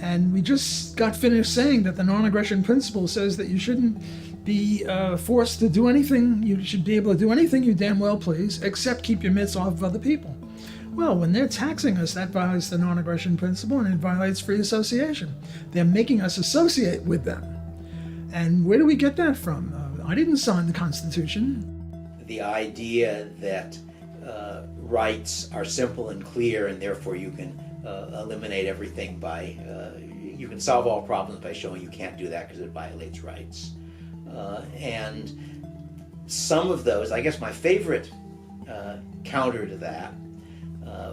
And we just got finished saying that the non-aggression principle says that you shouldn't be forced to do anything. You should be able to do anything you damn well please, except keep your mitts off of other people. Well, when they're taxing us, that violates the non-aggression principle and it violates free association. They're making us associate with them. And where do we get that from? I didn't sign the Constitution. The idea that rights are simple and clear and therefore you can eliminate everything by, you can solve all problems by showing you can't do that because it violates rights. And some of those, I guess my favorite counter to that,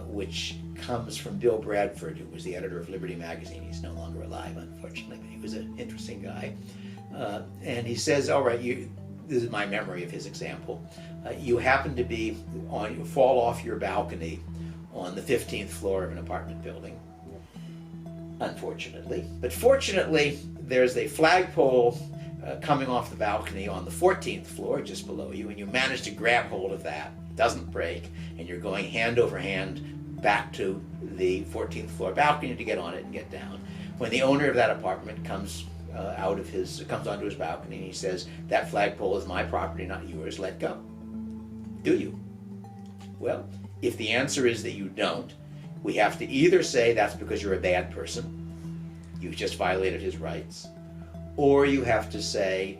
which comes from Bill Bradford, who was the editor of Liberty magazine. He's no longer alive, unfortunately, but he was an interesting guy. And he says, all right, this is my memory of his example. You happen to be you fall off your balcony on the 15th floor of an apartment building, unfortunately. But fortunately, there's a flagpole coming off the balcony on the 14th floor, just below you, and you manage to grab hold of that. It doesn't break, and you're going hand over hand back to the 14th floor balcony to get on it and get down. When the owner of that apartment comes onto his balcony and he says, that flagpole is my property, not yours, let go. Do you? Well, if the answer is that you don't, we have to either say that's because you're a bad person, you've just violated his rights, or you have to say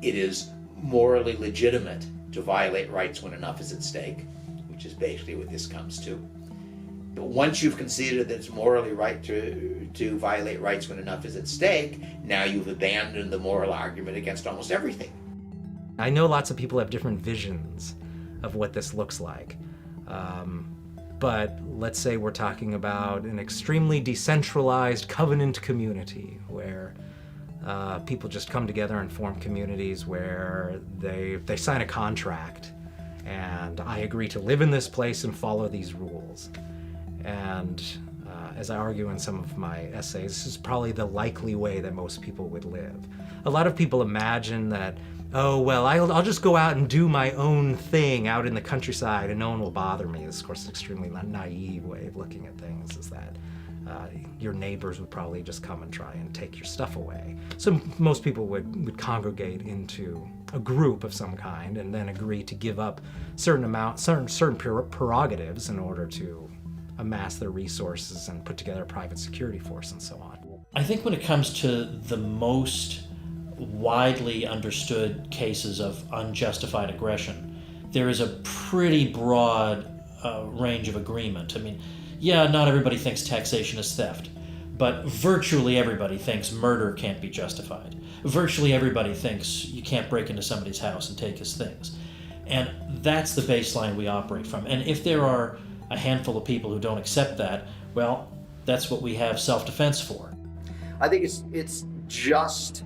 it is morally legitimate to violate rights when enough is at stake, which is basically what this comes to. But once you've conceded that it's morally right to violate rights when enough is at stake, now you've abandoned the moral argument against almost everything. I know lots of people have different visions of what this looks like. But let's say we're talking about an extremely decentralized covenant community where people just come together and form communities where they sign a contract and I agree to live in this place and follow these rules. And as I argue in some of my essays, this is probably the likely way that most people would live. A lot of people imagine that, oh, well, I'll just go out and do my own thing out in the countryside and no one will bother me. This is, of course, an extremely naive way of looking at things, is that your neighbors would probably just come and try and take your stuff away. So most people would congregate into a group of some kind and then agree to give up certain prerogatives in order to amass their resources and put together a private security force and so on. I think when it comes to the most widely understood cases of unjustified aggression, there is a pretty broad range of agreement. I mean, yeah, not everybody thinks taxation is theft, but virtually everybody thinks murder can't be justified. Virtually everybody thinks you can't break into somebody's house and take his things. And that's the baseline we operate from. And if there are a handful of people who don't accept that, well, that's what we have self-defense for. I think it's just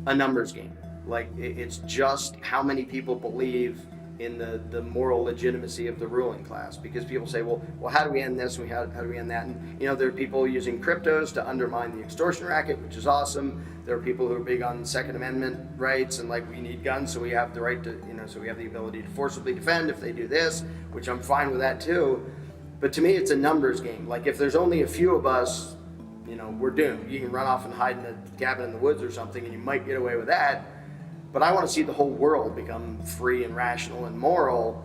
a numbers game. Like, it's just how many people believe in the moral legitimacy of the ruling class, because people say, well, how do we end this and how do we end that? And there are people using cryptos to undermine the extortion racket, which is awesome. There are people who are big on Second Amendment rights and we need guns, so we have the right to, so we have the ability to forcibly defend if they do this, which I'm fine with that too. But to me, it's a numbers game. Like, if there's only a few of us, we're doomed. You can run off and hide in a cabin in the woods or something and you might get away with that. But I want to see the whole world become free and rational and moral.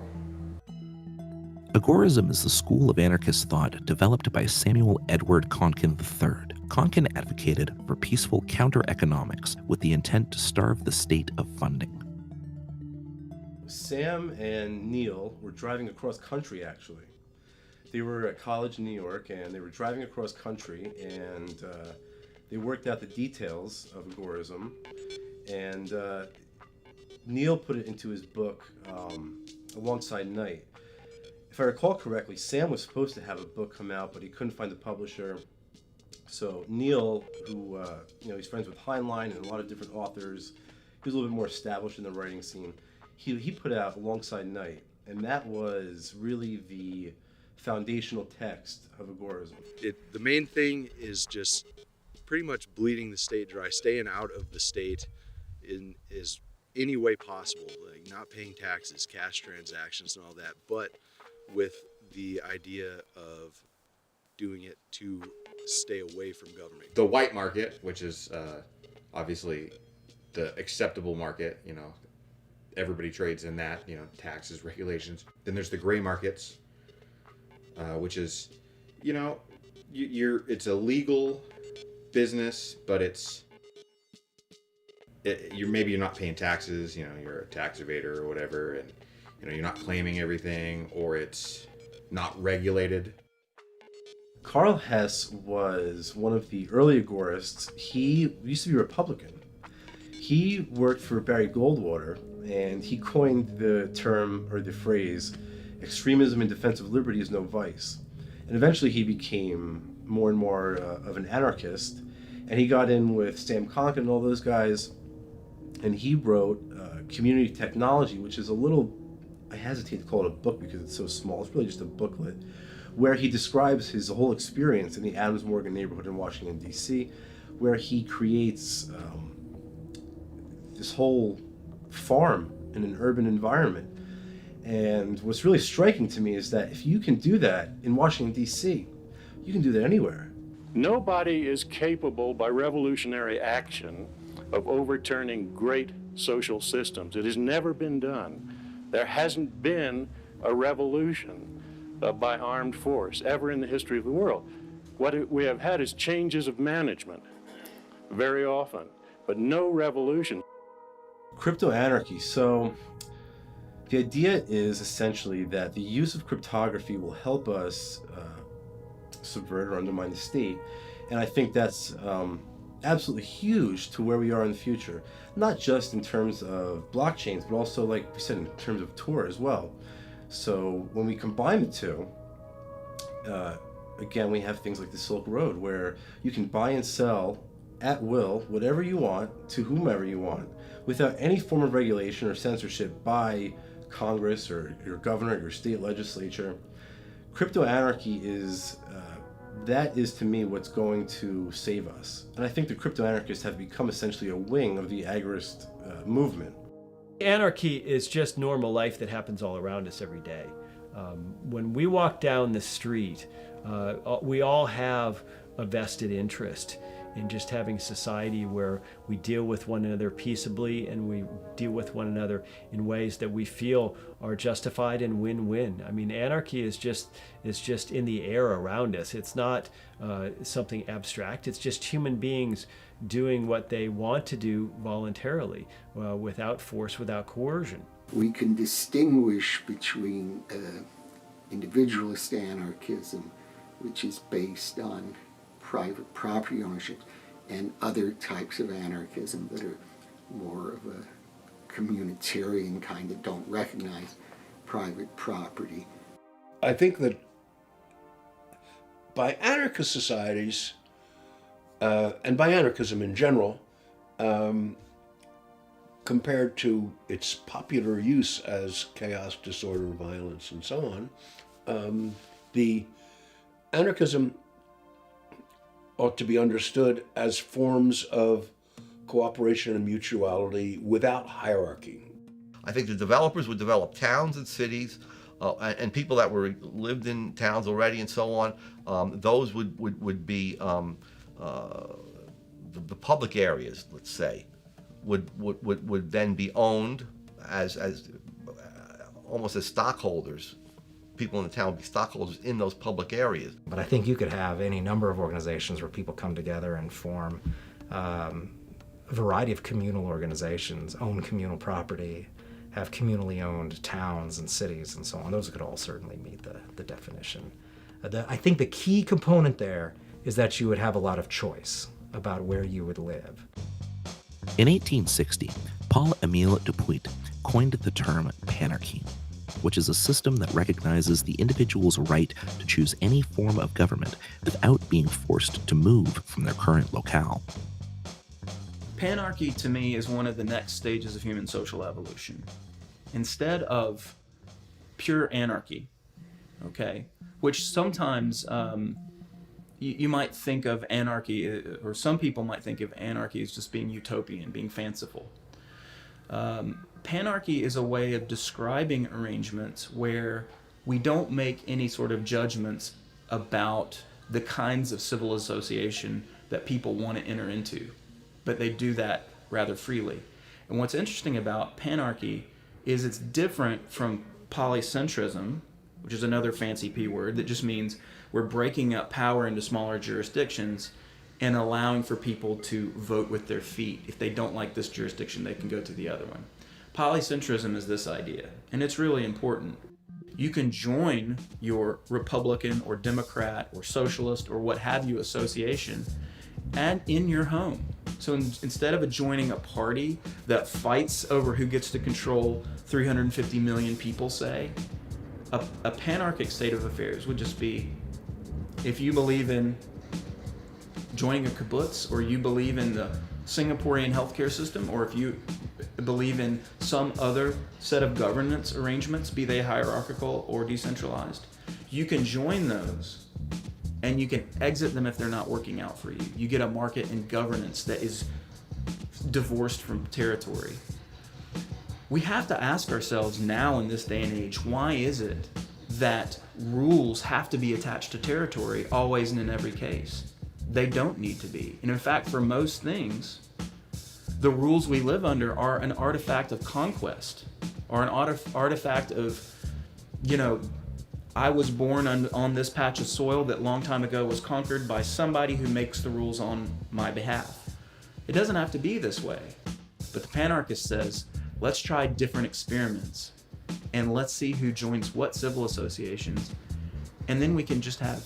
Agorism is the school of anarchist thought developed by Samuel Edward Konkin III. Konkin advocated for peaceful counter-economics with the intent to starve the state of funding. Sam and Neil were driving across country, actually. They were at college in New York, and they were driving across country, and they worked out the details of agorism. And Neil put it into his book alongside Knight. If I recall correctly, Sam was supposed to have a book come out, but he couldn't find the publisher. So Neil, who he's friends with Heinlein and a lot of different authors, he was a little bit more established in the writing scene. he put out alongside Night, and that was really the foundational text of agorism. The main thing is just pretty much bleeding the state dry, staying out of the state in is any way possible, like not paying taxes, cash transactions and all that, but with the idea of doing it to stay away from government. The white market, which is obviously the acceptable market, you know, everybody trades in that, you know, taxes, regulations. Then there's the gray markets, which is, you know, it's a legal business, but you're not paying taxes, you know, you're a tax evader or whatever, and you know, you're not claiming everything, or it's not regulated. Karl Hess was one of the early agorists. He used to be Republican. He worked for Barry Goldwater, and he coined the term, or the phrase, extremism in defense of liberty is no vice. And eventually he became more and more of an anarchist, and he got in with Sam Conkin and all those guys, and he wrote Community Technology, which is a little, I hesitate to call it a book because it's so small, it's really just a booklet, where he describes his whole experience in the Adams Morgan neighborhood in Washington, D.C., where he creates this whole farm in an urban environment. And what's really striking to me is that if you can do that in Washington, D.C., you can do that anywhere. Nobody is capable by revolutionary action of overturning great social systems. It has never been done. There hasn't been a revolution by armed force ever in the history of the world. What we have had is changes of management very often, but no revolution. Crypto-anarchy. So the idea is essentially that the use of cryptography will help us subvert or undermine the state. And I think that's absolutely huge to where we are in the future. Not just in terms of blockchains, but also, like we said, in terms of Tor as well. So when we combine the two, again, we have things like the Silk Road, where you can buy and sell at will whatever you want to whomever you want without any form of regulation or censorship by Congress or your governor or your state legislature. Crypto-anarchy is, that is to me what's going to save us. And I think the crypto-anarchists have become essentially a wing of the agorist movement. Anarchy is just normal life that happens all around us every day. When we walk down the street, we all have a vested interest in just having a society where we deal with one another peaceably and we deal with one another in ways that we feel are justified and win-win. I mean, anarchy is just in the air around us. It's not something abstract. It's just human beings doing what they want to do voluntarily, without force, without coercion. We can distinguish between individualist anarchism, which is based on private property ownership, and other types of anarchism that are more of a communitarian kind that don't recognize private property. I think that by anarchist societies, and by anarchism in general, compared to its popular use as chaos, disorder, violence, and so on, the anarchism ought to be understood as forms of cooperation and mutuality without hierarchy. I think the developers would develop towns and cities, and people that lived in towns already and so on. Those would be the public areas, let's say, would then be owned as almost as stockholders. People in the town would be stockholders in those public areas. But I think you could have any number of organizations where people come together and form a variety of communal organizations, own communal property, have communally owned towns and cities and so on. Those could all certainly meet the definition. I think the key component there is that you would have a lot of choice about where you would live. In 1860, Paul-Émile Dupuit coined the term panarchy, which is a system that recognizes the individual's right to choose any form of government without being forced to move from their current locale. Panarchy, to me, is one of the next stages of human social evolution. instead of pure anarchy, okay, which sometimes you might think of anarchy, or some people might think of anarchy as just being utopian, being fanciful. Panarchy is a way of describing arrangements where we don't make any sort of judgments about the kinds of civil association that people want to enter into, but they do that rather freely. And what's interesting about panarchy is it's different from polycentrism, which is another fancy P word that just means we're breaking up power into smaller jurisdictions and allowing for people to vote with their feet. If they don't like this jurisdiction, they can go to the other one. Polycentrism is this idea, and it's really important. You can join your Republican or Democrat or Socialist or what have you association and in your home. So instead of joining a party that fights over who gets to control 350 million people, say, a panarchic state of affairs would just be, if you believe in joining a kibbutz, or you believe in the Singaporean healthcare system, or if you believe in some other set of governance arrangements, be they hierarchical or decentralized, you can join those and you can exit them if they're not working out for you. You get a market in governance that is divorced from territory. We have to ask ourselves now in this day and age, why is it that rules have to be attached to territory always and in every case? They don't need to be. And in fact, for most things, the rules we live under are an artifact of conquest, or an artifact of, I was born on this patch of soil that long time ago was conquered by somebody who makes the rules on my behalf. It doesn't have to be this way. But the panarchist says, let's try different experiments and let's see who joins what civil associations, and then we can just have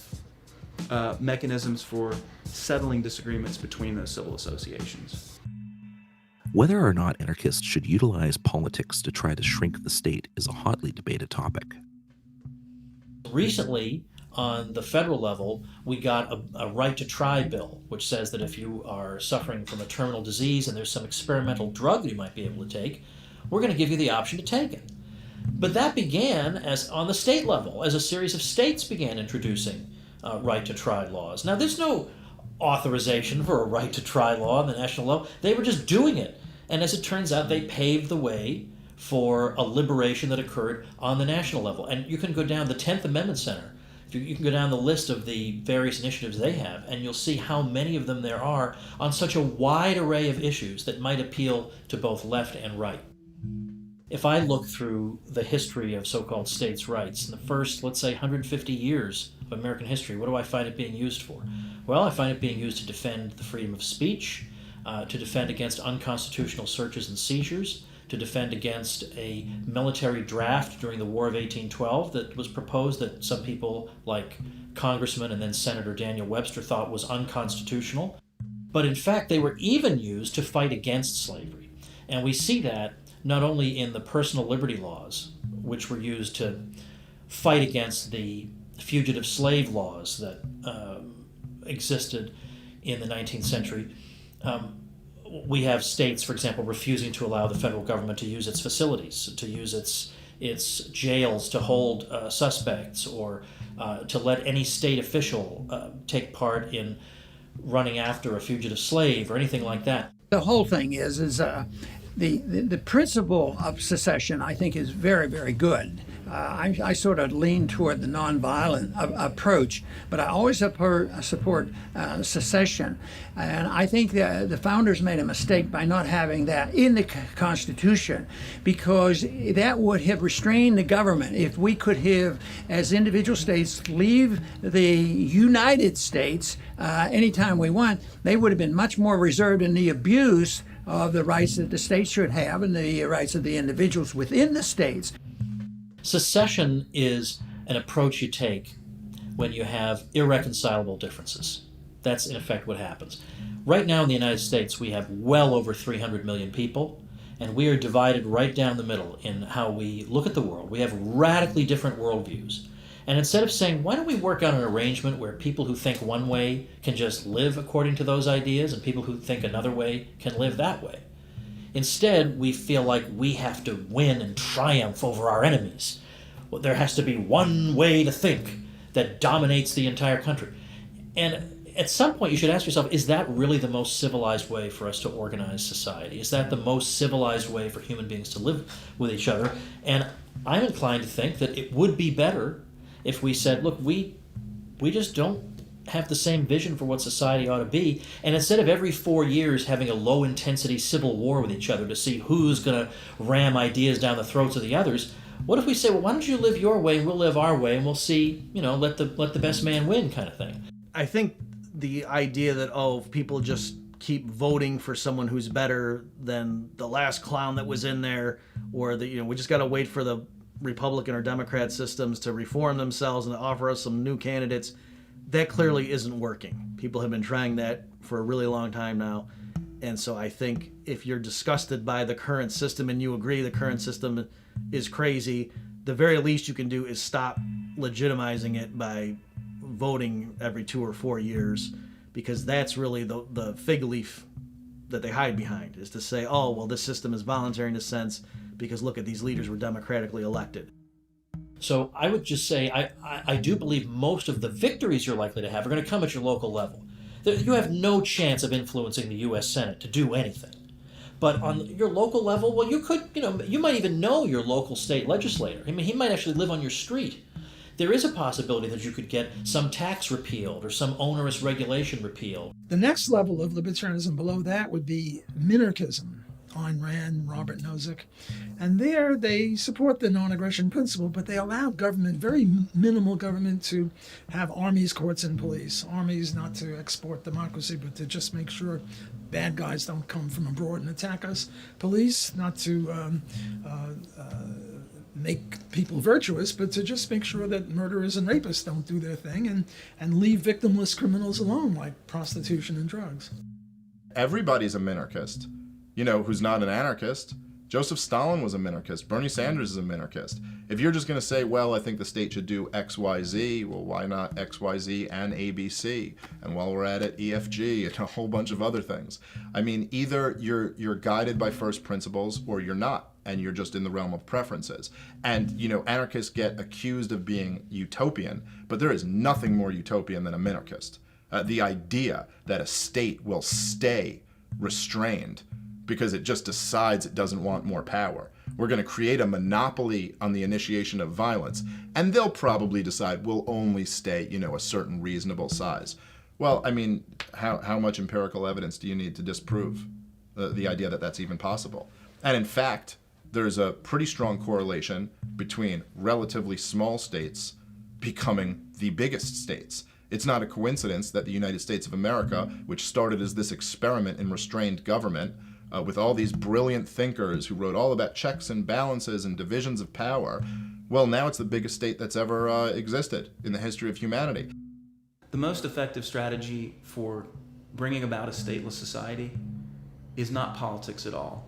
mechanisms for settling disagreements between those civil associations. Whether or not anarchists should utilize politics to try to shrink the state is a hotly debated topic. Recently, on the federal level, we got a right to try bill, which says that if you are suffering from a terminal disease and there's some experimental drug you might be able to take, we're going to give you the option to take it. But that began as on the state level, as a series of states began introducing right to try laws. Now, there's no authorization for a right to try law on the national level. They were just doing it. And as it turns out, they paved the way for a liberation that occurred on the national level. And you can go down the 10th Amendment Center. You can go down the list of the various initiatives they have, and you'll see how many of them there are on such a wide array of issues that might appeal to both left and right. If I look through the history of so-called states' rights, in the first, let's say, 150 years of American history, what do I find it being used for? Well, I find it being used to defend the freedom of speech, to defend against unconstitutional searches and seizures, to defend against a military draft during the War of 1812 that was proposed that some people like Congressman and then Senator Daniel Webster thought was unconstitutional. But in fact, they were even used to fight against slavery. And we see that not only in the personal liberty laws, which were used to fight against the fugitive slave laws that existed in the 19th century. We have states, for example, refusing to allow the federal government to use its facilities, to use its jails to hold suspects, or to let any state official take part in running after a fugitive slave or anything like that. The whole thing is the principle of secession, I think, is very, very good. I sort of lean toward the nonviolent approach, but I always support secession. And I think that the founders made a mistake by not having that in the Constitution, because that would have restrained the government. If we could have, as individual states, leave the United States anytime we want, they would have been much more reserved in the abuse of the rights that the states should have and the rights of the individuals within the states. Secession is an approach you take when you have irreconcilable differences. That's in effect what happens. Right now in the United States, we have well over 300 million people, and we are divided right down the middle in how we look at the world. We have radically different worldviews. And instead of saying, why don't we work on an arrangement where people who think one way can just live according to those ideas and people who think another way can live that way? Instead, we feel like we have to win and triumph over our enemies. Well, there has to be one way to think that dominates the entire country. And at some point you should ask yourself, is that really the most civilized way for us to organize society? Is that the most civilized way for human beings to live with each other? And I'm inclined to think that it would be better if we said, look, we just don't have the same vision for what society ought to be, and instead of every 4 years having a low-intensity civil war with each other to see who's going to ram ideas down the throats of the others, what if we say, well, why don't you live your way and we'll live our way, and we'll see, let the best man win kind of thing. I think the idea that, people just keep voting for someone who's better than the last clown that was in there, or that, we just got to wait for the Republican or Democrat systems to reform themselves and to offer us some new candidates, that clearly isn't working. People have been trying that for a really long time now. And so I think if you're disgusted by the current system and you agree the current system is crazy, the very least you can do is stop legitimizing it by voting every 2 or 4 years, because that's really the fig leaf that they hide behind, is to say, this system is voluntary in a sense because look at these leaders were democratically elected. So I would just say I do believe most of the victories you're likely to have are going to come at your local level. You have no chance of influencing the U.S. Senate to do anything. But on your local level, well, you could, you might even know your local state legislator. I mean, he might actually live on your street. There is a possibility that you could get some tax repealed or some onerous regulation repealed. The next level of libertarianism below that would be minarchism. Ayn Rand, Robert Nozick. And there they support the non-aggression principle, but they allow government, very minimal government, to have armies, courts, and police. Armies not to export democracy, but to just make sure bad guys don't come from abroad and attack us. Police not to make people virtuous, but to just make sure that murderers and rapists don't do their thing and leave victimless criminals alone, like prostitution and drugs. Everybody's a minarchist. Who's not an anarchist. Joseph Stalin was a minarchist. Bernie Sanders is a minarchist. If you're just going to say, well, I think the state should do X, Y, Z, well, why not X, Y, Z and A, B, C? And while we're at it, E, F, G, and a whole bunch of other things. I mean, either you're guided by first principles or you're not, and you're just in the realm of preferences. And, anarchists get accused of being utopian, but there is nothing more utopian than a minarchist. The idea that a state will stay restrained because it just decides it doesn't want more power. We're going to create a monopoly on the initiation of violence, and they'll probably decide we'll only stay, a certain reasonable size. Well, I mean, how much empirical evidence do you need to disprove the idea that that's even possible? And in fact, there's a pretty strong correlation between relatively small states becoming the biggest states. It's not a coincidence that the United States of America, which started as this experiment in restrained government, with all these brilliant thinkers who wrote all about checks and balances and divisions of power, well, now it's the biggest state that's ever existed in the history of humanity. The most effective strategy for bringing about a stateless society is not politics at all.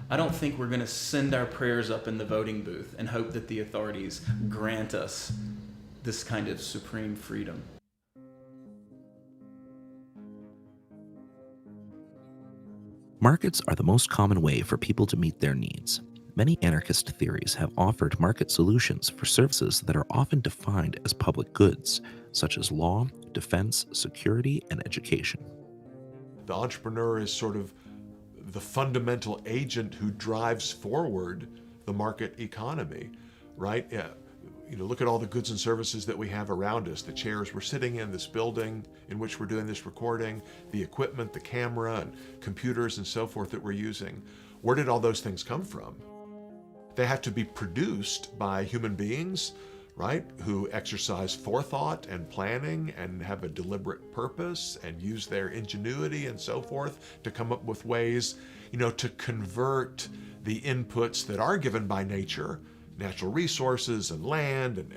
I don't think we're going to send our prayers up in the voting booth and hope that the authorities grant us this kind of supreme freedom. Markets are the most common way for people to meet their needs. Many anarchist theories have offered market solutions for services that are often defined as public goods, such as law, defense, security, and education. The entrepreneur is sort of the fundamental agent who drives forward the market economy, right? Yeah. Look at all the goods and services that we have around us, the chairs we're sitting in, this building in which we're doing this recording, the equipment, the camera, and computers and so forth that we're using. Where did all those things come from? They have to be produced by human beings, right, who exercise forethought and planning and have a deliberate purpose and use their ingenuity and so forth to come up with ways, to convert the inputs that are given by nature, natural resources and land and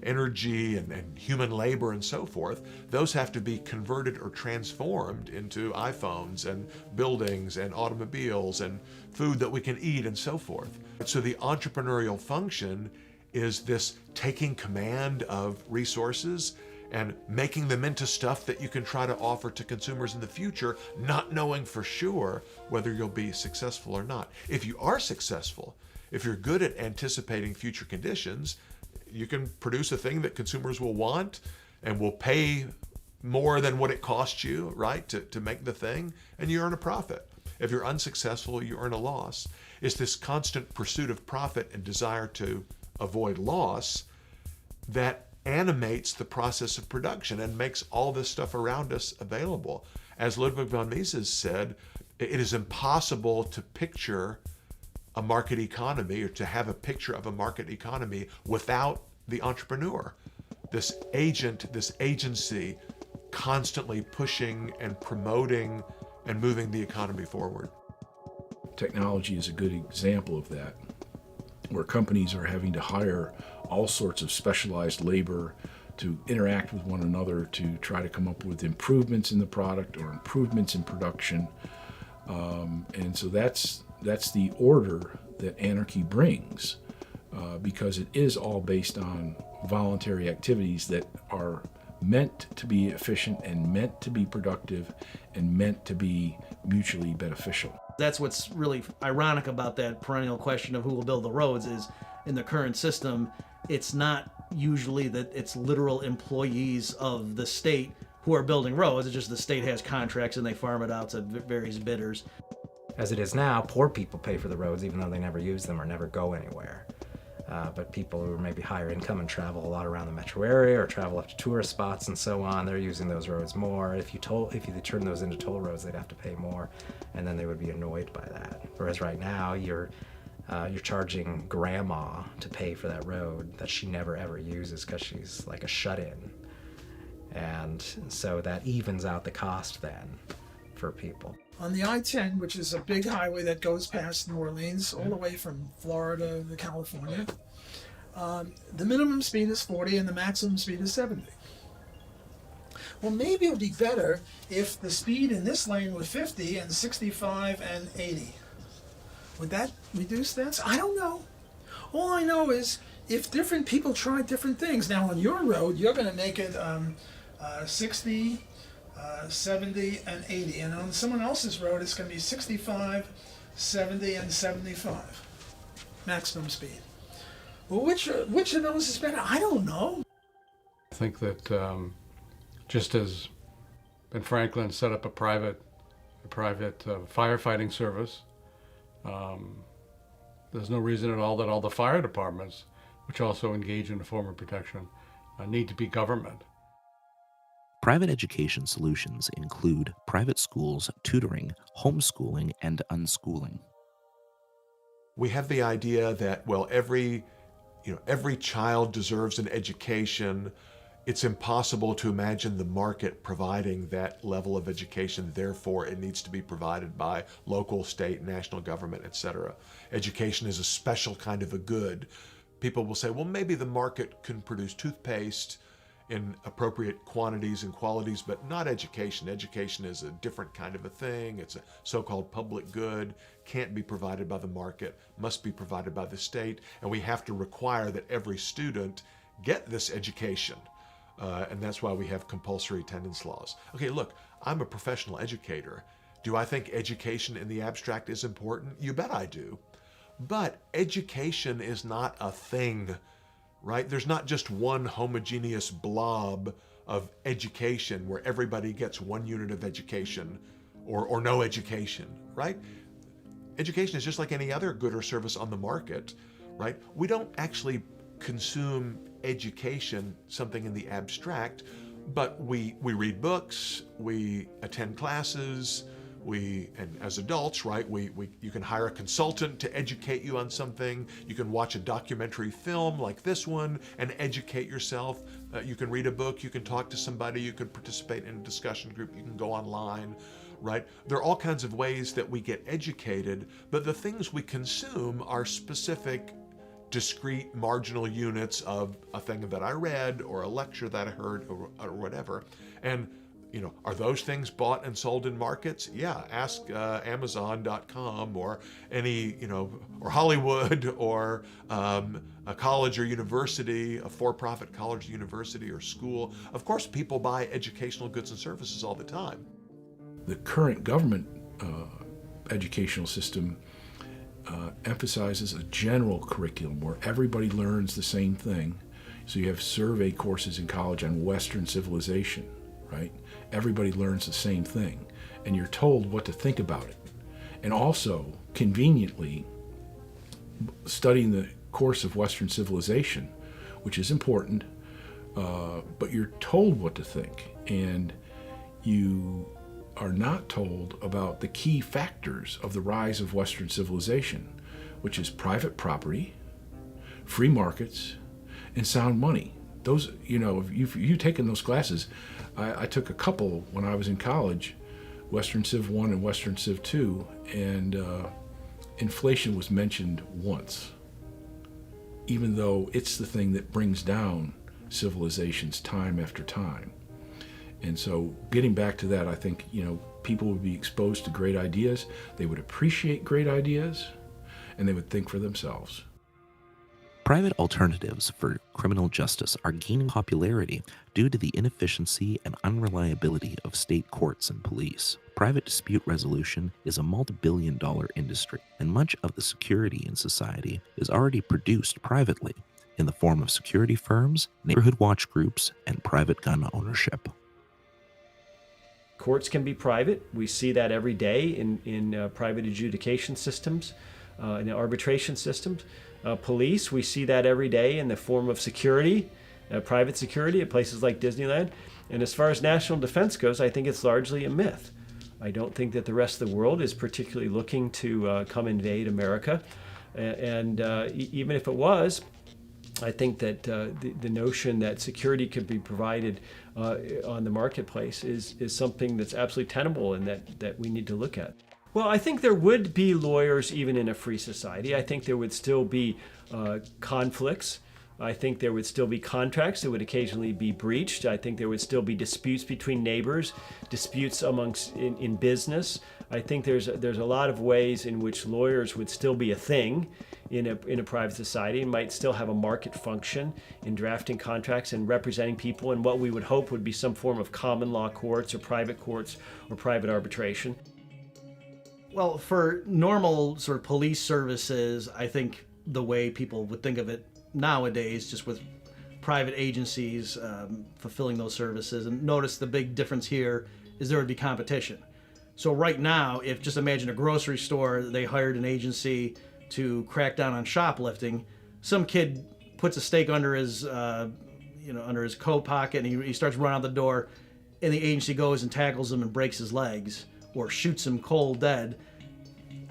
energy and human labor and so forth. Those have to be converted or transformed into iPhones and buildings and automobiles and food that we can eat and so forth. So the entrepreneurial function is this taking command of resources and making them into stuff that you can try to offer to consumers in the future, not knowing for sure whether you'll be successful or not. If you are successful, if you're good at anticipating future conditions, you can produce a thing that consumers will want and will pay more than what it costs you, right, to make the thing, and you earn a profit. If you're unsuccessful, you earn a loss. It's this constant pursuit of profit and desire to avoid loss that animates the process of production and makes all this stuff around us available. As Ludwig von Mises said, it is impossible to picture a market economy or to have a picture of a market economy without the entrepreneur. This agent, this agency, constantly pushing and promoting and moving the economy forward. Technology is a good example of that, where companies are having to hire all sorts of specialized labor to interact with one another to try to come up with improvements in the product or improvements in production. And so that's the order that anarchy brings, because it is all based on voluntary activities that are meant to be efficient and meant to be productive and meant to be mutually beneficial. That's what's really ironic about that perennial question of who will build the roads is, in the current system, it's not usually that it's literal employees of the state who are building roads. It's just the state has contracts and they farm it out to various bidders. As it is now, poor people pay for the roads even though they never use them or never go anywhere. But people who are maybe higher income and travel a lot around the metro area or travel up to tourist spots and so on, they're using those roads more. If you turn those into toll roads, they'd have to pay more, and then they would be annoyed by that. Whereas right now, you're charging grandma to pay for that road that she never ever uses because she's like a shut-in. And so that evens out the cost then for people. On the I-10, which is a big highway that goes past New Orleans all the way from Florida to California, the minimum speed is 40 and the maximum speed is 70. Well, maybe it would be better if the speed in this lane was 50 and 65 and 80. Would that reduce that? I don't know. All I know is if different people try different things. Now, on your road, you're going to make it 60, 70, and 80. And on someone else's road, it's going to be 65, 70, and 75. Maximum speed. Well, which of those is better? I don't know. I think that just as Ben Franklin set up a private firefighting service, there's no reason at all that all the fire departments, which also engage in a form of protection, need to be government. Private education solutions include private schools, tutoring, homeschooling, and unschooling. We have the idea that, well, every child deserves an education. It's impossible to imagine the market providing that level of education. Therefore, it needs to be provided by local, state, national government, etc. Education is a special kind of a good. People will say, well, maybe the market can produce toothpaste in appropriate quantities and qualities, but not education. Education is a different kind of a thing. It's a so-called public good, can't be provided by the market, must be provided by the state, and we have to require that every student get this education. And that's why we have compulsory attendance laws. Okay, look, I'm a professional educator. Do I think education in the abstract is important? You bet I do. But education is not a thing, right? There's not just one homogeneous blob of education where everybody gets one unit of education or no education, right? Education is just like any other good or service on the market, right? We don't actually consume education, something in the abstract, but we read books, we attend classes, and as adults, right, you can hire a consultant to educate you on something. You can watch a documentary film like this one and educate yourself. You can read a book, you can talk to somebody, you can participate in a discussion group, you can go online, right? There are all kinds of ways that we get educated, but the things we consume are specific, discrete, marginal units of a thing that I read or a lecture that I heard or whatever. And Are those things bought and sold in markets? Yeah, ask Amazon.com or any, or Hollywood or a college or university, a for-profit college, university, or school. Of course, people buy educational goods and services all the time. The current government educational system emphasizes a general curriculum where everybody learns the same thing. So you have survey courses in college on Western civilization, right? Everybody learns the same thing, and you're told what to think about it. And also, conveniently, studying the course of Western civilization, which is important, but you're told what to think, and you are not told about the key factors of the rise of Western civilization, which is private property, free markets, and sound money. Those, if you've taken those classes, I took a couple when I was in college, Western Civ 1 and Western Civ 2, and inflation was mentioned once, even though it's the thing that brings down civilizations time after time. And so getting back to that, I think, people would be exposed to great ideas, they would appreciate great ideas, and they would think for themselves. Private alternatives for criminal justice are gaining popularity due to the inefficiency and unreliability of state courts and police. Private dispute resolution is a multi-billion-dollar industry, and much of the security in society is already produced privately in the form of security firms, neighborhood watch groups, and private gun ownership. Courts can be private. We see that every day in private adjudication systems, in arbitration systems. Police, we see that every day in the form of security, private security at places like Disneyland. And as far as national defense goes, I think it's largely a myth. I don't think that the rest of the world is particularly looking to come invade America. And even if it was, I think that the notion that security could be provided on the marketplace is something that's absolutely tenable and that we need to look at. Well, I think there would be lawyers even in a free society. I think there would still be conflicts. I think there would still be contracts that would occasionally be breached. I think there would still be disputes between neighbors, disputes amongst in business. I think there's a lot of ways in which lawyers would still be a thing in a private society and might still have a market function in drafting contracts and representing people in what we would hope would be some form of common law courts or private arbitration. Well, for normal sort of police services, I think the way people would think of it nowadays, just with private agencies fulfilling those services, and notice the big difference here is there would be competition. So right now, if just imagine a grocery store, they hired an agency to crack down on shoplifting, some kid puts a stake under his under his coat pocket and he starts running out the door, and the agency goes and tackles him and breaks his legs or shoots him cold dead.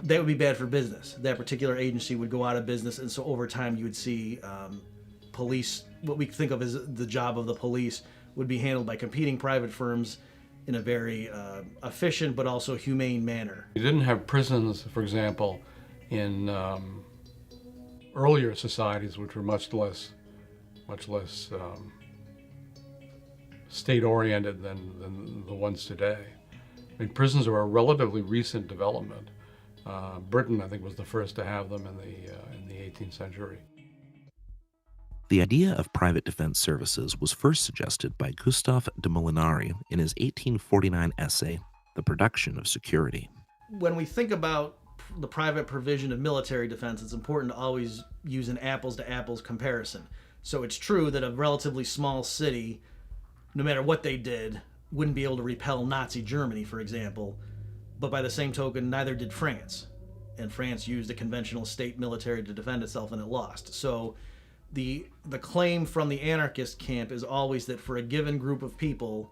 That would be bad for business. That particular agency would go out of business, and so over time you would see police, what we think of as the job of the police, would be handled by competing private firms in a very efficient but also humane manner. You didn't have prisons, for example, in earlier societies, which were much less state-oriented than the ones today. I mean, prisons are a relatively recent development. Britain, I think, was the first to have them in the 18th century. The idea of private defense services was first suggested by Gustave de Molinari in his 1849 essay, The Production of Security. When we think about the private provision of military defense, it's important to always use an apples-to-apples comparison. So it's true that a relatively small city, no matter what they did, wouldn't be able to repel Nazi Germany, for example. But by the same token, neither did France. And France used a conventional state military to defend itself, and it lost. So the claim from the anarchist camp is always that for a given group of people,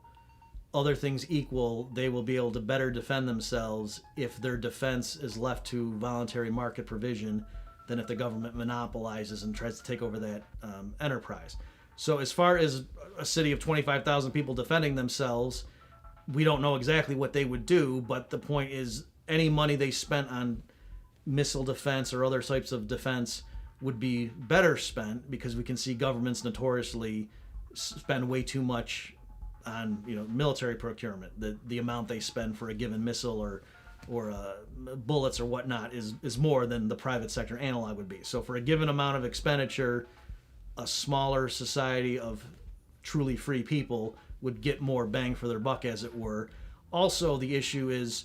other things equal, they will be able to better defend themselves if their defense is left to voluntary market provision than if the government monopolizes and tries to take over that enterprise. So as far as a city of 25,000 people defending themselves, we don't know exactly what they would do, but the point is any money they spent on missile defense or other types of defense would be better spent, because we can see governments notoriously spend way too much on military procurement. The amount they spend for a given missile or bullets or whatnot is more than the private sector analog would be. So for a given amount of expenditure, a smaller society of truly free people would get more bang for their buck, as it were. Also, the issue is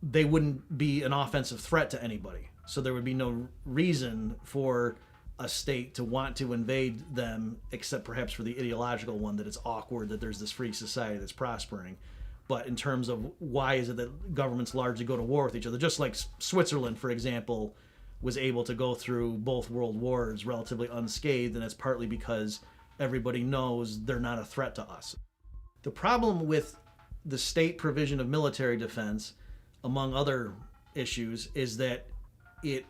they wouldn't be an offensive threat to anybody. So there would be no reason for a state to want to invade them, except perhaps for the ideological one, that it's awkward that there's this free society that's prospering. But in terms of why is it that governments largely go to war with each other, just like Switzerland, for example, was able to go through both world wars relatively unscathed, and it's partly because everybody knows they're not a threat to us. The problem with the state provision of military defense, among other issues, is that it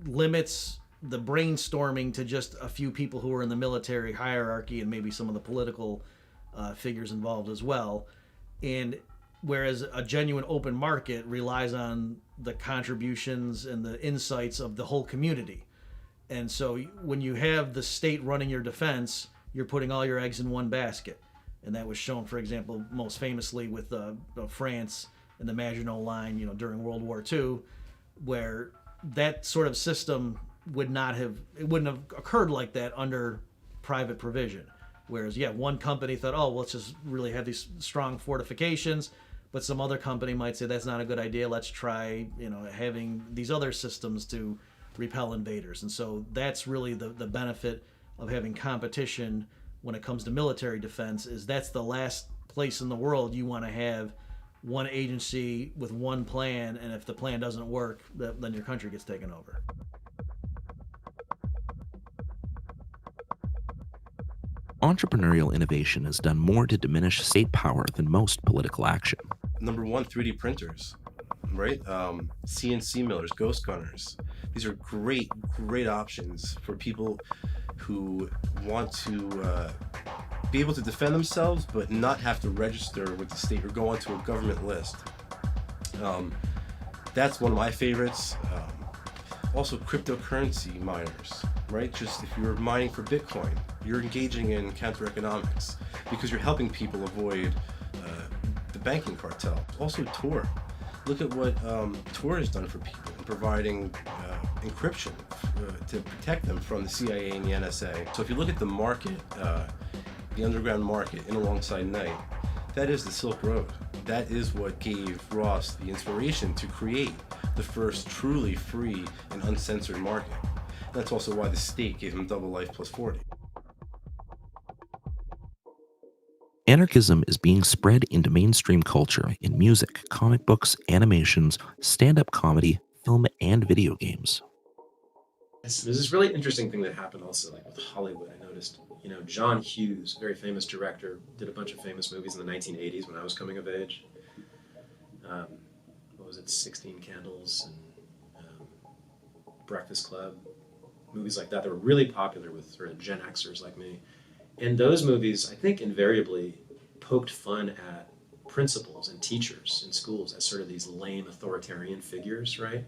limits the brainstorming to just a few people who are in the military hierarchy and maybe some of the political figures involved as well. And whereas a genuine open market relies on the contributions and the insights of the whole community. And so when you have the state running your defense, you're putting all your eggs in one basket. And that was shown, for example, most famously with France and the Maginot Line, during World War II, where that sort of system wouldn't have occurred like that under private provision. Whereas, one company thought, oh, well, let's just really have these strong fortifications, but some other company might say that's not a good idea. Let's try, having these other systems to repel invaders. And so that's really the benefit of having competition when it comes to military defense, is that's the last place in the world you want to have one agency with one plan, and if the plan doesn't work, then your country gets taken over. Entrepreneurial innovation has done more to diminish state power than most political action. Number one, 3D printers, right? CNC millers, ghost gunners. These are great options for people who want to be able to defend themselves, but not have to register with the state or go onto a government list. That's one of my favorites. Also, cryptocurrency miners, right? Just if you're mining for Bitcoin, you're engaging in counter-economics because you're helping people avoid the banking cartel. Also, Toure. Look at what Toure has done for people in providing encryption to protect them from the CIA and the NSA. So if you look at the market, the underground market in alongside night, that is the Silk Road. That is what gave Ross the inspiration to create the first truly free and uncensored market. That's also why the state gave him double life plus 40. Anarchism is being spread into mainstream culture in music, comic books, animations, stand-up comedy, film, and video games. There's this really interesting thing that happened also, like with Hollywood. I noticed, John Hughes, very famous director, did a bunch of famous movies in the 1980s when I was coming of age. What was it, 16 Candles and Breakfast Club, movies like that were really popular with sort of Gen Xers like me. And those movies, I think, invariably poked fun at principals and teachers in schools as sort of these lame authoritarian figures, right?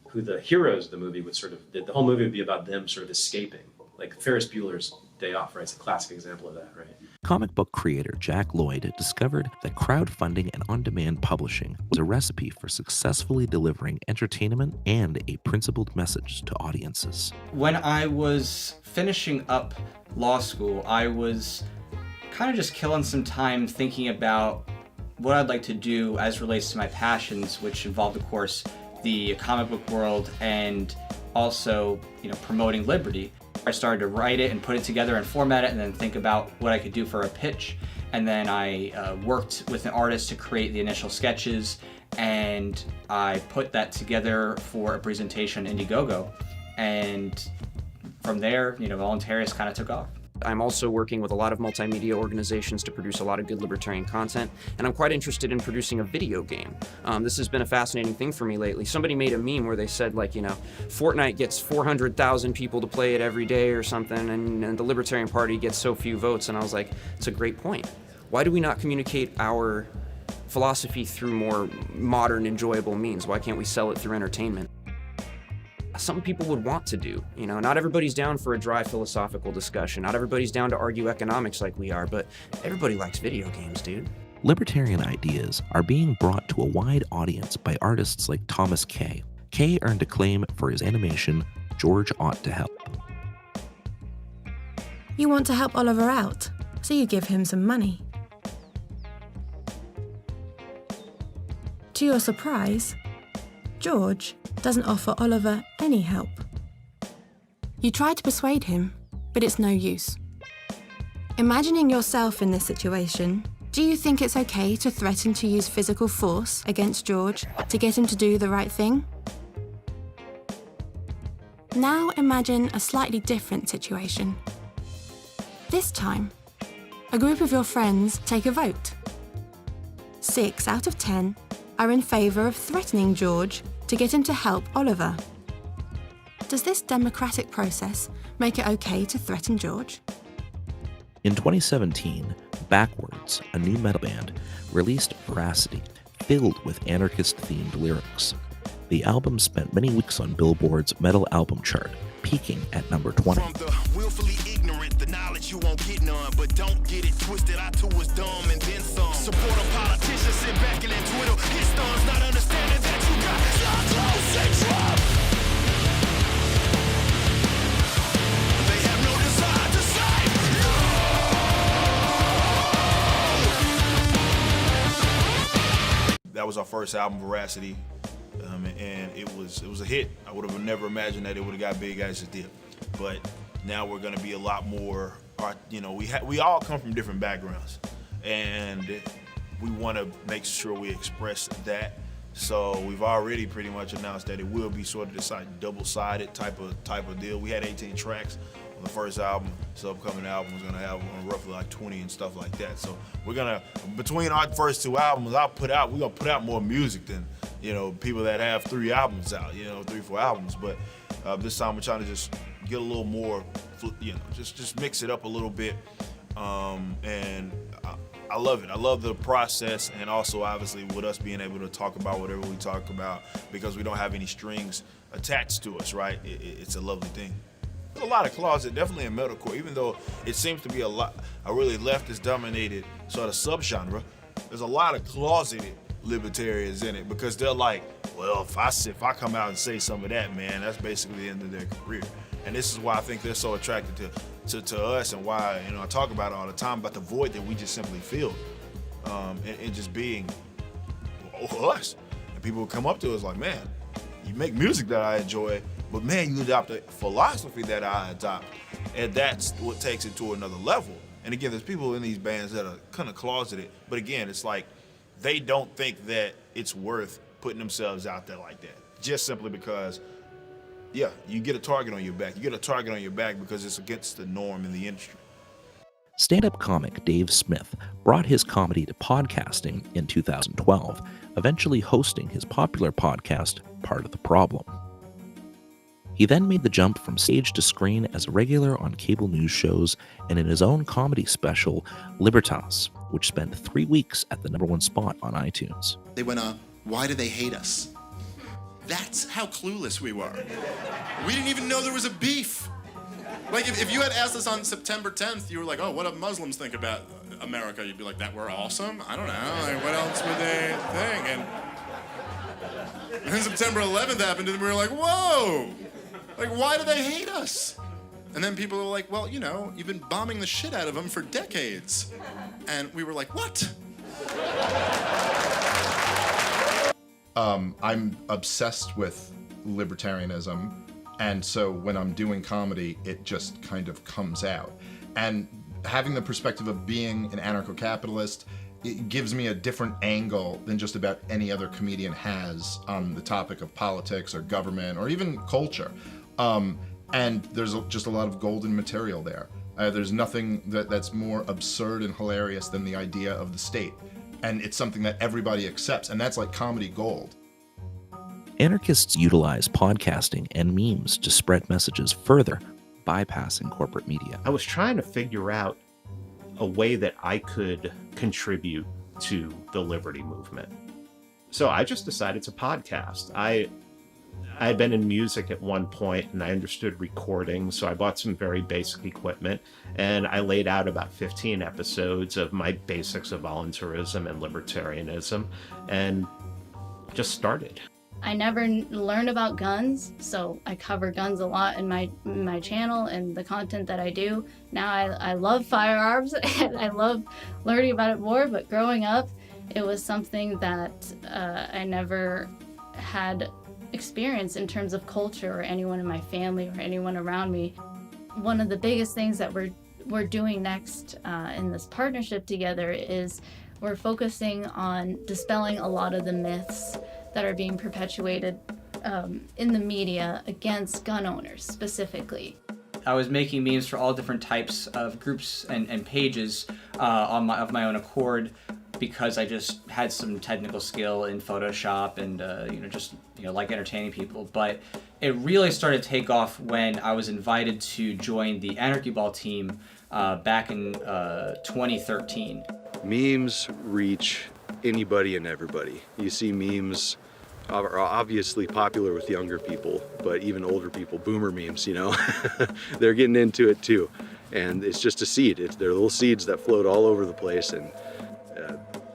Who the heroes of the movie would sort of, the whole movie would be about them sort of escaping. Like Ferris Bueller's Day Off, right? It's a classic example of that, right? Comic book creator Jack Lloyd discovered that crowdfunding and on-demand publishing was a recipe for successfully delivering entertainment and a principled message to audiences. When I was finishing up law school, I was kind of just killing some time thinking about what I'd like to do as relates to my passions, which involved, of course, the comic book world and also, promoting liberty. I started to write it and put it together and format it and then think about what I could do for a pitch. And then I worked with an artist to create the initial sketches, and I put that together for a presentation on Indiegogo. And from there, Voluntarist kind of took off. I'm also working with a lot of multimedia organizations to produce a lot of good libertarian content, and I'm quite interested in producing a video game. This has been a fascinating thing for me lately. Somebody made a meme where they said, Fortnite gets 400,000 people to play it every day or something, and the Libertarian Party gets so few votes, and I was like, it's a great point. Why do we not communicate our philosophy through more modern, enjoyable means? Why can't we sell it through entertainment? some people would want to do. You know, not everybody's down for a dry philosophical discussion. Not everybody's down to argue economics like we are, but everybody likes video games, dude. Libertarian ideas are being brought to a wide audience by artists like Thomas Kay. Kay earned acclaim for his animation, George Ought to Help. You want to help Oliver out, so you give him some money. To your surprise, George doesn't offer Oliver any help. You try to persuade him, but it's no use. Imagining yourself in this situation, do you think it's okay to threaten to use physical force against George to get him to do the right thing? Now imagine a slightly different situation. This time, a group of your friends take a vote. 6 out of 10 are in favour of threatening George to get him to help Oliver. Does this democratic process make it okay to threaten George? In 2017, Backwards, a new metal band, released Veracity, filled with anarchist-themed lyrics. The album spent many weeks on Billboard's metal album chart, peaking at number 20. From the willfully ignorant, the knowledge you won't get none, but don't get it twisted. I too was dumb and then some. Support a politician, sit back and let twiddle his thumbs, not understanding that you got so close and drop. They have no desire to save you. That was our first album, Veracity. And it was a hit. I would have never imagined that it would have got big as it did. But now we're going to be a lot more. You know, we all come from different backgrounds, and we want to make sure we express that. So we've already pretty much announced that it will be sort of this double-sided type of deal. We had 18 tracks on the first album. So upcoming album is gonna have roughly like 20 and stuff like that. So we're gonna, between our first 2 albums, we're gonna put out more music than, you know, people that have 3 albums out, you know, 3, 4 albums. But this time we're trying to just get a little more, you know, just mix it up a little bit. And I love it. I love the process, and also obviously with us being able to talk about whatever we talk about because we don't have any strings attached to us, right? It's a lovely thing. There's a lot of closet, definitely in metalcore, even though it seems to be a really leftist-dominated sort of subgenre. There's a lot of closeted libertarians in it because they're like, well, if I come out and say some of that, man, that's basically the end of their career. And this is why I think they're so attracted to us, and why, you know, I talk about it all the time about the void that we just simply feel, and just being us. And people will come up to us like, man, you make music that I enjoy, but man, you adopt a philosophy that I adopt, and that's what takes it to another level. And again, there's people in these bands that are kind of closeted, but again, it's like they don't think that it's worth putting themselves out there like that, just simply because, yeah, you get a target on your back. You get a target on your back because it's against the norm in the industry. Stand-up comic Dave Smith brought his comedy to podcasting in 2012, eventually hosting his popular podcast, Part of the Problem. He then made the jump from stage to screen as a regular on cable news shows and in his own comedy special, Libertas, which spent 3 weeks at the #1 spot on iTunes. They went, why do they hate us? That's how clueless we were. We didn't even know there was a beef. Like, if you had asked us on September 10th, you were like, oh, what do Muslims think about America? You'd be like, that we're awesome? I don't know. Like, what else would they think? And then September 11th happened, and we were like, whoa! Like, why do they hate us? And then people were like, well, you know, you've been bombing the shit out of them for decades. And we were like, what? I'm obsessed with libertarianism, and so when I'm doing comedy, it just kind of comes out. And having the perspective of being an anarcho-capitalist, it gives me a different angle than just about any other comedian has on the topic of politics or government or even culture. And there's just a lot of golden material there. There's nothing that's more absurd and hilarious than the idea of the state. And it's something that everybody accepts, and that's like comedy gold. Anarchists utilize podcasting and memes to spread messages further, bypassing corporate media. I was trying to figure out a way that I could contribute to the liberty movement. So I just decided to podcast. I had been in music at one point and I understood recording, so I bought some very basic equipment and I laid out about 15 episodes of my basics of voluntarism and libertarianism and just started. I never learned about guns, so I cover guns a lot in my channel and the content that I do. Now I love firearms and I love learning about it more, but growing up, it was something that I never had experience in terms of culture or anyone in my family or anyone around me. One of the biggest things that we're doing next in this partnership together is we're focusing on dispelling a lot of the myths that are being perpetuated in the media against gun owners specifically. I was making memes for all different types of groups and pages of my own accord, because I just had some technical skill in Photoshop and like entertaining people. But it really started to take off when I was invited to join the Anarchy Ball team back in 2013. Memes reach anybody and everybody. You see memes are obviously popular with younger people, but even older people, boomer memes, they're getting into it too. And it's just a seed. They're little seeds that float all over the place, and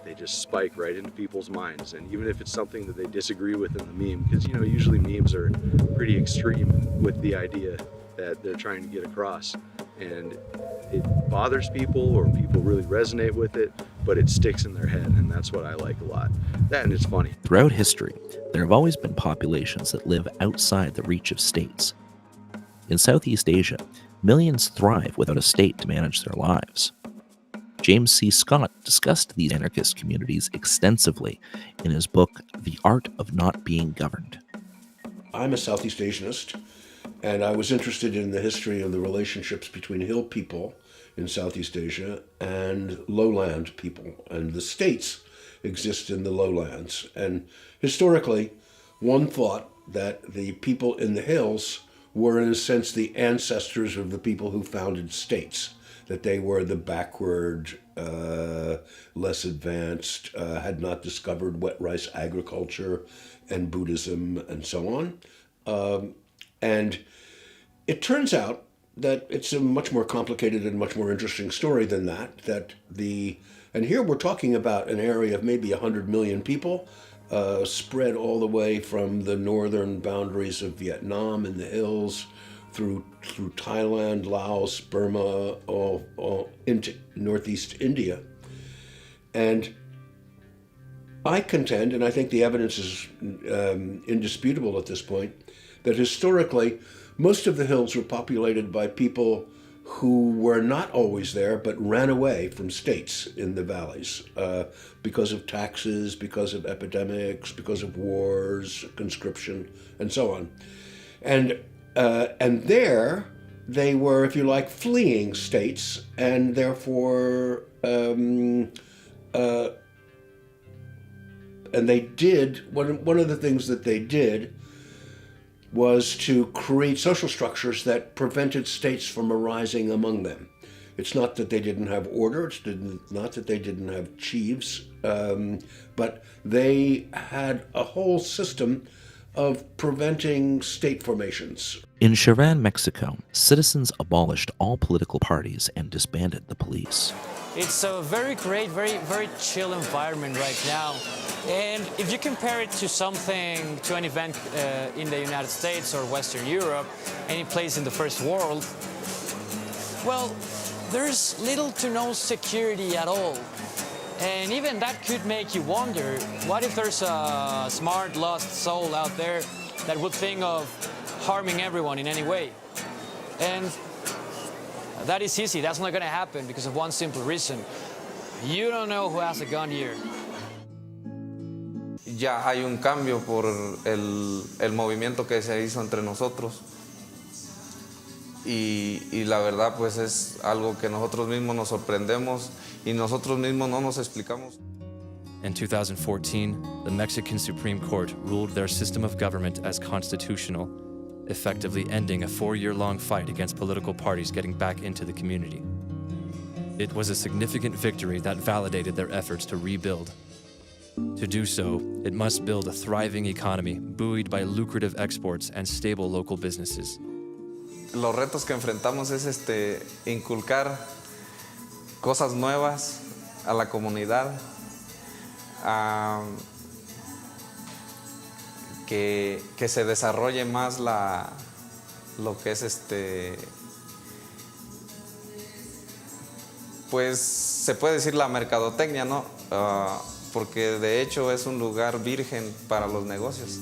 they just spike right into people's minds. And even if it's something that they disagree with in the meme, because usually memes are pretty extreme with the idea that they're trying to get across, and it bothers people or people really resonate with it, but it sticks in their head, and that's what I like a lot. That, and it's funny. Throughout history, there have always been populations that live outside the reach of states. In Southeast Asia, millions thrive without a state to manage their lives. James C. Scott discussed these anarchist communities extensively in his book, The Art of Not Being Governed. I'm a Southeast Asianist, and I was interested in the history of the relationships between hill people in Southeast Asia and lowland people. And the states exist in the lowlands. And historically, one thought that the people in the hills were, in a sense, the ancestors of the people who founded states, that they were the backward, less advanced, had not discovered wet rice agriculture and Buddhism and so on. And it turns out that it's a much more complicated and much more interesting story than that. And here we're talking about an area of maybe 100 million people, spread all the way from the northern boundaries of Vietnam in the hills through Thailand, Laos, Burma, all into northeast India. And I contend, and I think the evidence is indisputable at this point, that historically most of the hills were populated by people who were not always there but ran away from states in the valleys because of taxes, because of epidemics, because of wars, conscription, and so on. And there they were, if you like, fleeing states, and therefore and they did, one of the things that they did was to create social structures that prevented states from arising among them. It's not that they didn't have order, it's not that they didn't have chiefs, but they had a whole system of preventing state formations. In Chiran, Mexico, citizens abolished all political parties and disbanded the police. It's a very great, very chill environment right now. And if you compare it to an event in the United States or Western Europe, any place in the first world, well, there's little to no security at all. And even that could make you wonder, what if there's a smart, lost soul out there that would think of harming everyone in any way? And that is easy. That's not going to happen because of one simple reason. You don't know who has a gun here. Ya hay un cambio por el movimiento que se hizo entre nosotros. Y la verdad, pues es algo que nosotros mismos nos sorprendemos y nosotros mismos no nos explicamos. In 2014, the Mexican Supreme Court ruled their system of government as constitutional, effectively ending a 4-year-long fight against political parties getting back into the community. It was a significant victory that validated their efforts to rebuild. To do so, it must build a thriving economy buoyed by lucrative exports and stable local businesses. Los retos que enfrentamos es inculcar cosas nuevas a la comunidad, que se desarrolle más lo que es pues se puede decir la mercadotecnia, ¿no? Porque de hecho es un lugar virgen para los negocios.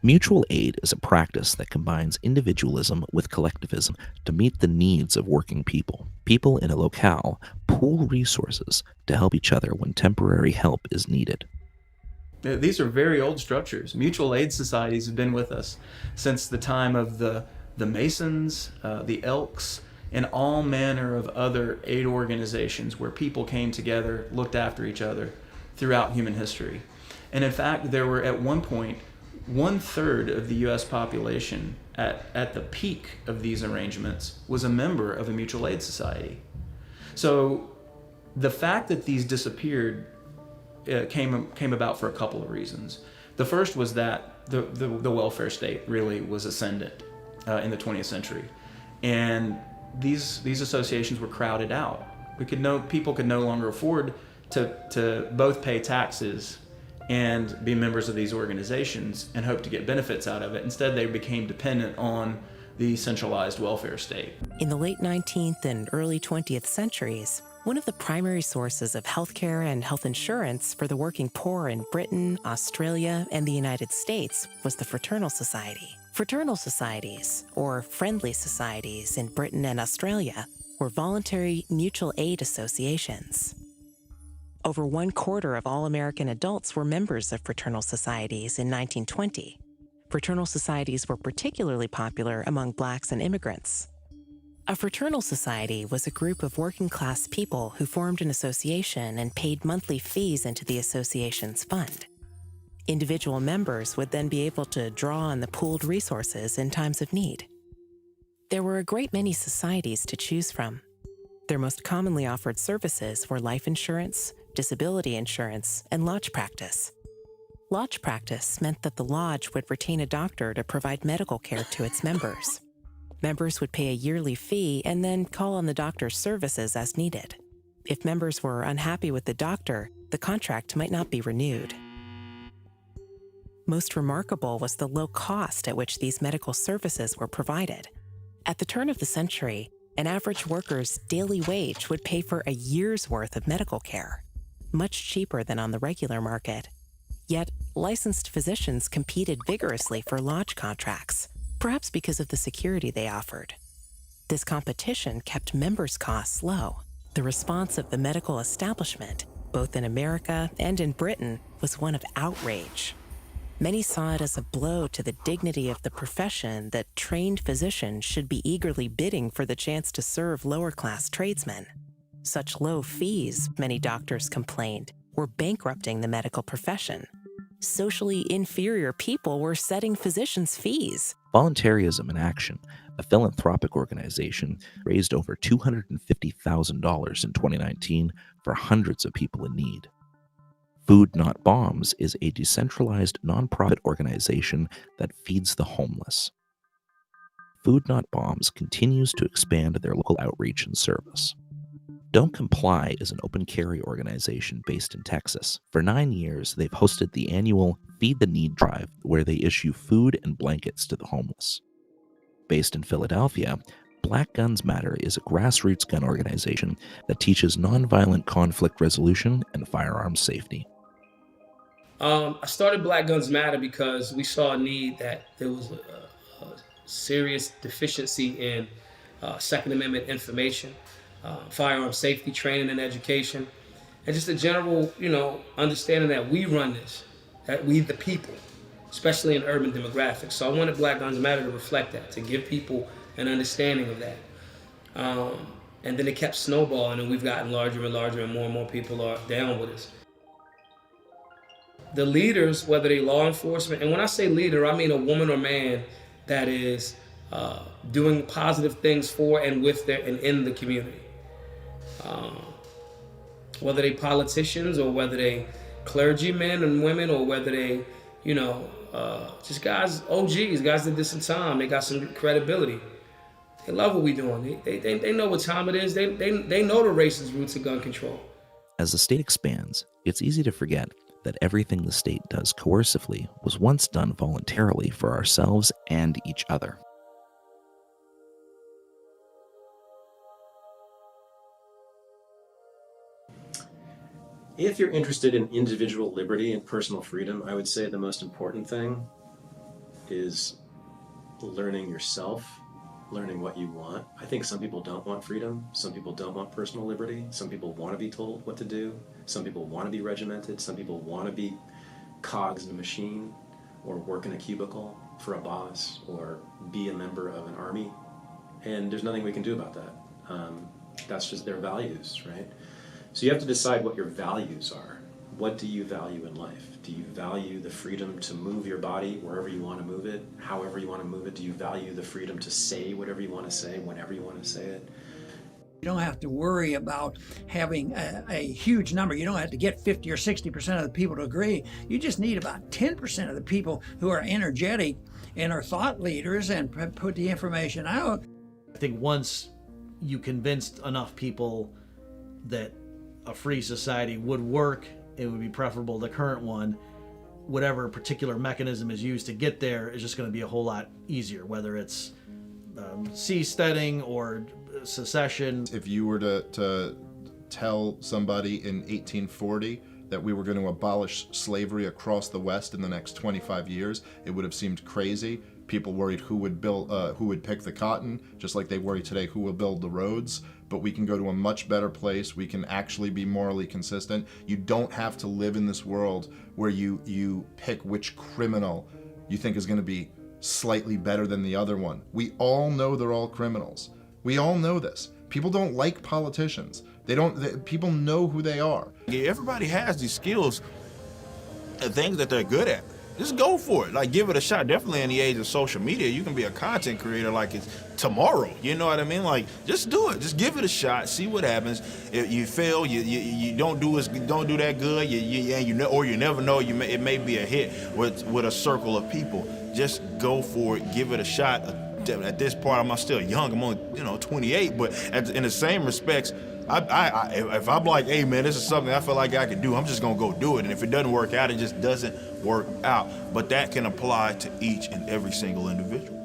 Mutual aid is a practice that combines individualism with collectivism to meet the needs of working people. People in a locale pool resources to help each other when temporary help is needed. These are very old structures. Mutual aid societies have been with us since the time of the Masons, the Elks, and all manner of other aid organizations where people came together, looked after each other throughout human history. And in fact, there were at one point 1/3 of the US population at the peak of these arrangements was a member of a mutual aid society. So the fact that these disappeared came about for a couple of reasons. The first was that the welfare state really was ascendant in the 20th century. And these associations were crowded out. People could no longer afford to both pay taxes and be members of these organizations and hope to get benefits out of it. Instead, they became dependent on the centralized welfare state. In the late 19th and early 20th centuries, one of the primary sources of healthcare and health insurance for the working poor in Britain, Australia, and the United States was the fraternal society. Fraternal societies, or friendly societies in Britain and Australia, were voluntary mutual aid associations. Over 1/4 of all American adults were members of fraternal societies in 1920. Fraternal societies were particularly popular among blacks and immigrants. A fraternal society was a group of working-class people who formed an association and paid monthly fees into the association's fund. Individual members would then be able to draw on the pooled resources in times of need. There were a great many societies to choose from. Their most commonly offered services were life insurance, disability insurance, and lodge practice. Lodge practice meant that the lodge would retain a doctor to provide medical care to its members. Members would pay a yearly fee and then call on the doctor's services as needed. If members were unhappy with the doctor, the contract might not be renewed. Most remarkable was the low cost at which these medical services were provided. At the turn of the century, an average worker's daily wage would pay for a year's worth of medical care, much cheaper than on the regular market. Yet, licensed physicians competed vigorously for lodge contracts, perhaps because of the security they offered. This competition kept members' costs low. The response of the medical establishment, both in America and in Britain, was one of outrage. Many saw it as a blow to the dignity of the profession that trained physicians should be eagerly bidding for the chance to serve lower-class tradesmen. Such low fees, many doctors complained, were bankrupting the medical profession. Socially inferior people were setting physicians' fees. Voluntarism in Action, a philanthropic organization, raised over $250,000 in 2019 for hundreds of people in need. Food Not Bombs is a decentralized nonprofit organization that feeds the homeless. Food Not Bombs continues to expand their local outreach and service. Don't Comply is an open carry organization based in Texas. For 9 years, they've hosted the annual Feed the Need drive, where they issue food and blankets to the homeless. Based in Philadelphia, Black Guns Matter is a grassroots gun organization that teaches nonviolent conflict resolution and firearms safety. I started Black Guns Matter because we saw a need that there was a serious deficiency in Second Amendment information, firearm safety training and education, and just a general, understanding that we run this, that we the people, especially in urban demographics. So I wanted Black Guns Matter to reflect that, to give people an understanding of that. And then it kept snowballing, and we've gotten larger and larger, and more people are down with us. The leaders, whether they law enforcement, and when I say leader, I mean a woman or man that is doing positive things for and with and in the community. Whether they politicians or whether they clergymen and women, or whether they, you know, just guys, OGs, guys that did some time, they got some credibility. They love what we're doing. They know what time it is. They know the racist roots of gun control. As the state expands, it's easy to forget that everything the state does coercively was once done voluntarily for ourselves and each other. If you're interested in individual liberty and personal freedom, I would say the most important thing is learning yourself, learning what you want. I think some people don't want freedom. Some people don't want personal liberty. Some people want to be told what to do. Some people want to be regimented. Some people want to be cogs in a machine, or work in a cubicle for a boss, or be a member of an army. And there's nothing we can do about that. That's just their values, right? So you have to decide what your values are. What do you value in life? Do you value the freedom to move your body wherever you want to move it, however you want to move it? Do you value the freedom to say whatever you want to say, whenever you want to say it? You don't have to worry about having a huge number. You don't have to get 50 or 60% of the people to agree. You just need about 10% of the people who are energetic and are thought leaders and put the information out. I think once you convinced enough people that a free society would work, it would be preferable to the current one. Whatever particular mechanism is used to get there is just going to be a whole lot easier, whether it's seasteading or secession. If you were to tell somebody in 1840 that we were going to abolish slavery across the West in the next 25 years, it would have seemed crazy. People worried who would pick the cotton, just like they worry today who will build the roads. But we can go to a much better place. We can actually be morally consistent. You don't have to live in this world where you pick which criminal you think is going to be slightly better than the other one. We all know they're all criminals. We all know this. People don't like politicians. People know who they are. Yeah, everybody has these skills and things that they're good at. Just go for it. Like, give it a shot. Definitely in the age of social media, you can be a content creator like it's tomorrow. You know what I mean? Like, just do it. Just give it a shot. See what happens. If you fail, you don't do that good. Or you never know. It may be a hit with a circle of people. Just go for it. Give it a shot. At this part, I'm still young. I'm only 28. But in the same respects, if I'm like, hey man, this is something I feel like I can do, I'm just gonna go do it. And if it doesn't work out, it just doesn't work out. But that can apply to each and every single individual.